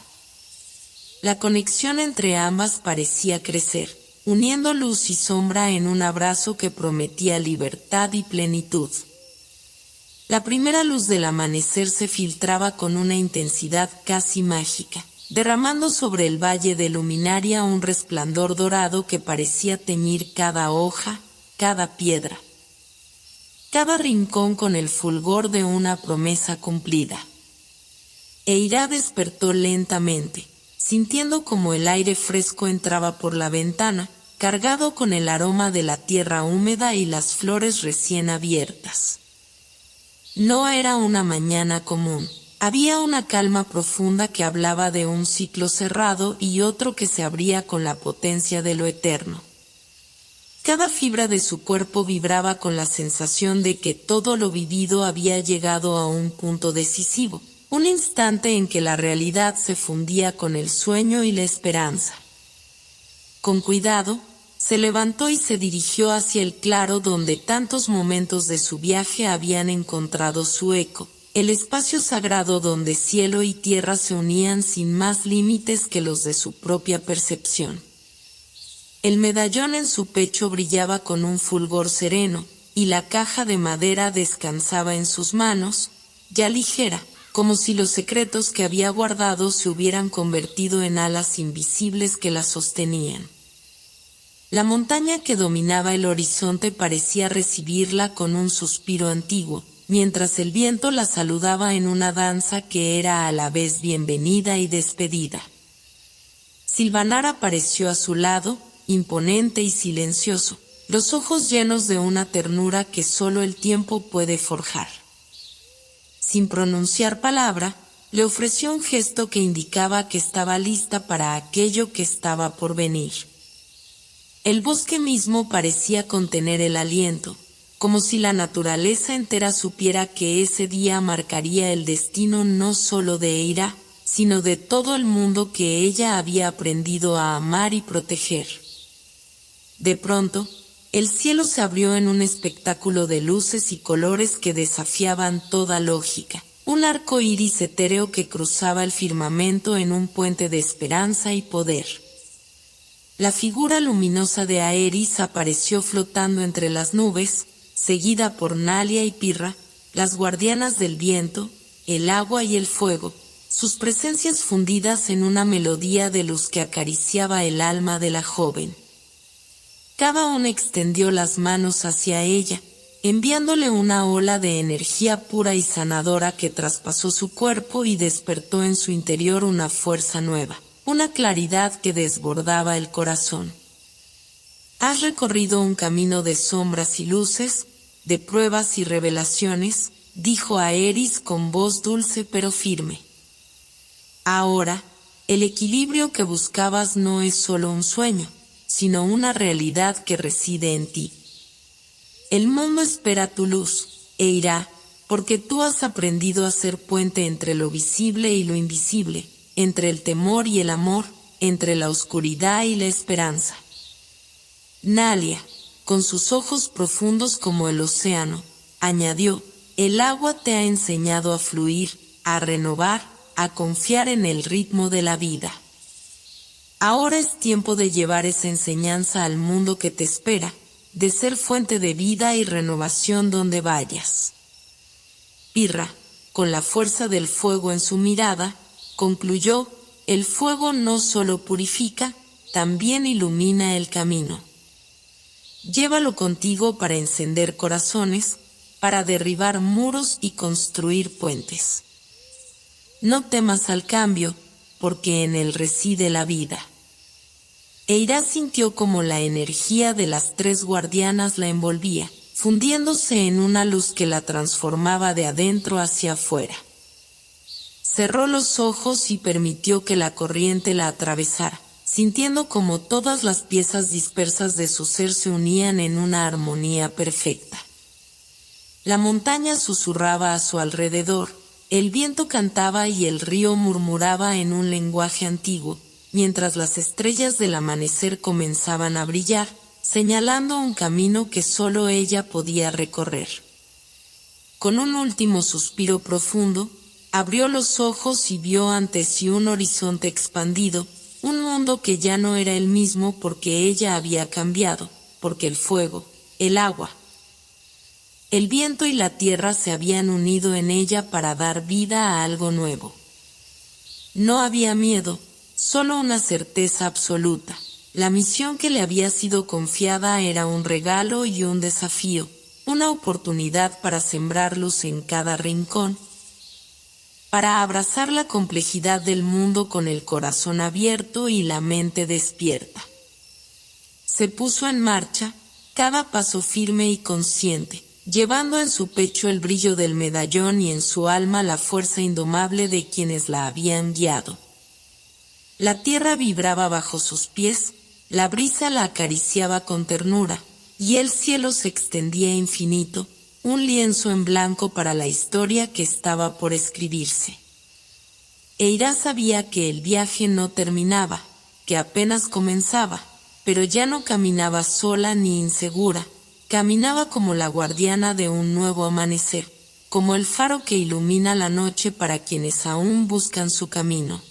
La conexión entre ambas parecía crecer, uniendo luz y sombra en un abrazo que prometía libertad y plenitud. La primera luz del amanecer se filtraba con una intensidad casi mágica, derramando sobre el valle de Luminaria un resplandor dorado que parecía teñir cada hoja, cada piedra, cada rincón con el fulgor de una promesa cumplida. Eira despertó lentamente, sintiendo como el aire fresco entraba por la ventana, cargado con el aroma de la tierra húmeda y las flores recién abiertas. No era una mañana común. Había una calma profunda que hablaba de un ciclo cerrado y otro que se abría con la potencia de lo eterno. Cada fibra de su cuerpo vibraba con la sensación de que todo lo vivido había llegado a un punto decisivo, un instante en que la realidad se fundía con el sueño y la esperanza. Con cuidado, se levantó y se dirigió hacia el claro donde tantos momentos de su viaje habían encontrado su eco, el espacio sagrado donde cielo y tierra se unían sin más límites que los de su propia percepción. El medallón en su pecho brillaba con un fulgor sereno, y la caja de madera descansaba en sus manos, ya ligera, como si los secretos que había guardado se hubieran convertido en alas invisibles que la sostenían. La montaña que dominaba el horizonte parecía recibirla con un suspiro antiguo, mientras el viento la saludaba en una danza que era a la vez bienvenida y despedida. Silvanar apareció a su lado, imponente y silencioso, los ojos llenos de una ternura que solo el tiempo puede forjar. Sin pronunciar palabra, le ofreció un gesto que indicaba que estaba lista para aquello que estaba por venir. El bosque mismo parecía contener el aliento, como si la naturaleza entera supiera que ese día marcaría el destino no solo de Eira, sino de todo el mundo que ella había aprendido a amar y proteger. De pronto, el cielo se abrió en un espectáculo de luces y colores que desafiaban toda lógica, un arco iris etéreo que cruzaba el firmamento en un puente de esperanza y poder. La figura luminosa de Aerys apareció flotando entre las nubes, seguida por Nalia y Pirra, las guardianas del viento, el agua y el fuego, sus presencias fundidas en una melodía de luz que acariciaba el alma de la joven. Cada una extendió las manos hacia ella, enviándole una ola de energía pura y sanadora que traspasó su cuerpo y despertó en su interior una fuerza nueva, una claridad que desbordaba el corazón. Has recorrido un camino de sombras y luces, de pruebas y revelaciones, dijo Aerys con voz dulce pero firme. Ahora, el equilibrio que buscabas no es solo un sueño, sino una realidad que reside en ti. El mundo espera tu luz, e irá, porque tú has aprendido a ser puente entre lo visible y lo invisible, entre el temor y el amor, entre la oscuridad y la esperanza. Nalia, con sus ojos profundos como el océano, añadió, el agua te ha enseñado a fluir, a renovar, a confiar en el ritmo de la vida. Ahora es tiempo de llevar esa enseñanza al mundo que te espera, de ser fuente de vida y renovación donde vayas. Pirra, con la fuerza del fuego en su mirada, concluyó, el fuego no solo purifica, también ilumina el camino. Llévalo contigo para encender corazones, para derribar muros y construir puentes. No temas al cambio, porque en él reside la vida. Eira sintió como la energía de las tres guardianas la envolvía, fundiéndose en una luz que la transformaba de adentro hacia afuera. Cerró los ojos y permitió que la corriente la atravesara, sintiendo como todas las piezas dispersas de su ser se unían en una armonía perfecta. La montaña susurraba a su alrededor, el viento cantaba y el río murmuraba en un lenguaje antiguo, mientras las estrellas del amanecer comenzaban a brillar, señalando un camino que solo ella podía recorrer. Con un último suspiro profundo, abrió los ojos y vio ante sí un horizonte expandido, un mundo que ya no era el mismo porque ella había cambiado, porque el fuego, el agua, el viento y la tierra se habían unido en ella para dar vida a algo nuevo. No había miedo, solo una certeza absoluta. La misión que le había sido confiada era un regalo y un desafío, una oportunidad para sembrar luz en cada rincón, para abrazar la complejidad del mundo con el corazón abierto y la mente despierta. Se puso en marcha, cada paso firme y consciente, llevando en su pecho el brillo del medallón y en su alma la fuerza indomable de quienes la habían guiado. La tierra vibraba bajo sus pies, la brisa la acariciaba con ternura, y el cielo se extendía infinito, un lienzo en blanco para la historia que estaba por escribirse. Eira sabía que el viaje no terminaba, que apenas comenzaba, pero ya no caminaba sola ni insegura, caminaba como la guardiana de un nuevo amanecer, como el faro que ilumina la noche para quienes aún buscan su camino.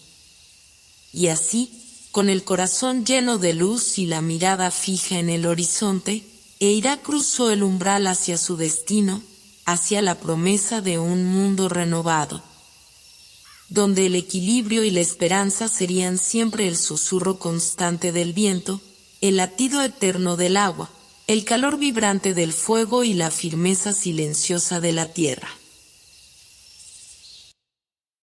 Y así, con el corazón lleno de luz y la mirada fija en el horizonte, Eira cruzó el umbral hacia su destino, hacia la promesa de un mundo renovado, donde el equilibrio y la esperanza serían siempre el susurro constante del viento, el latido eterno del agua, el calor vibrante del fuego y la firmeza silenciosa de la tierra.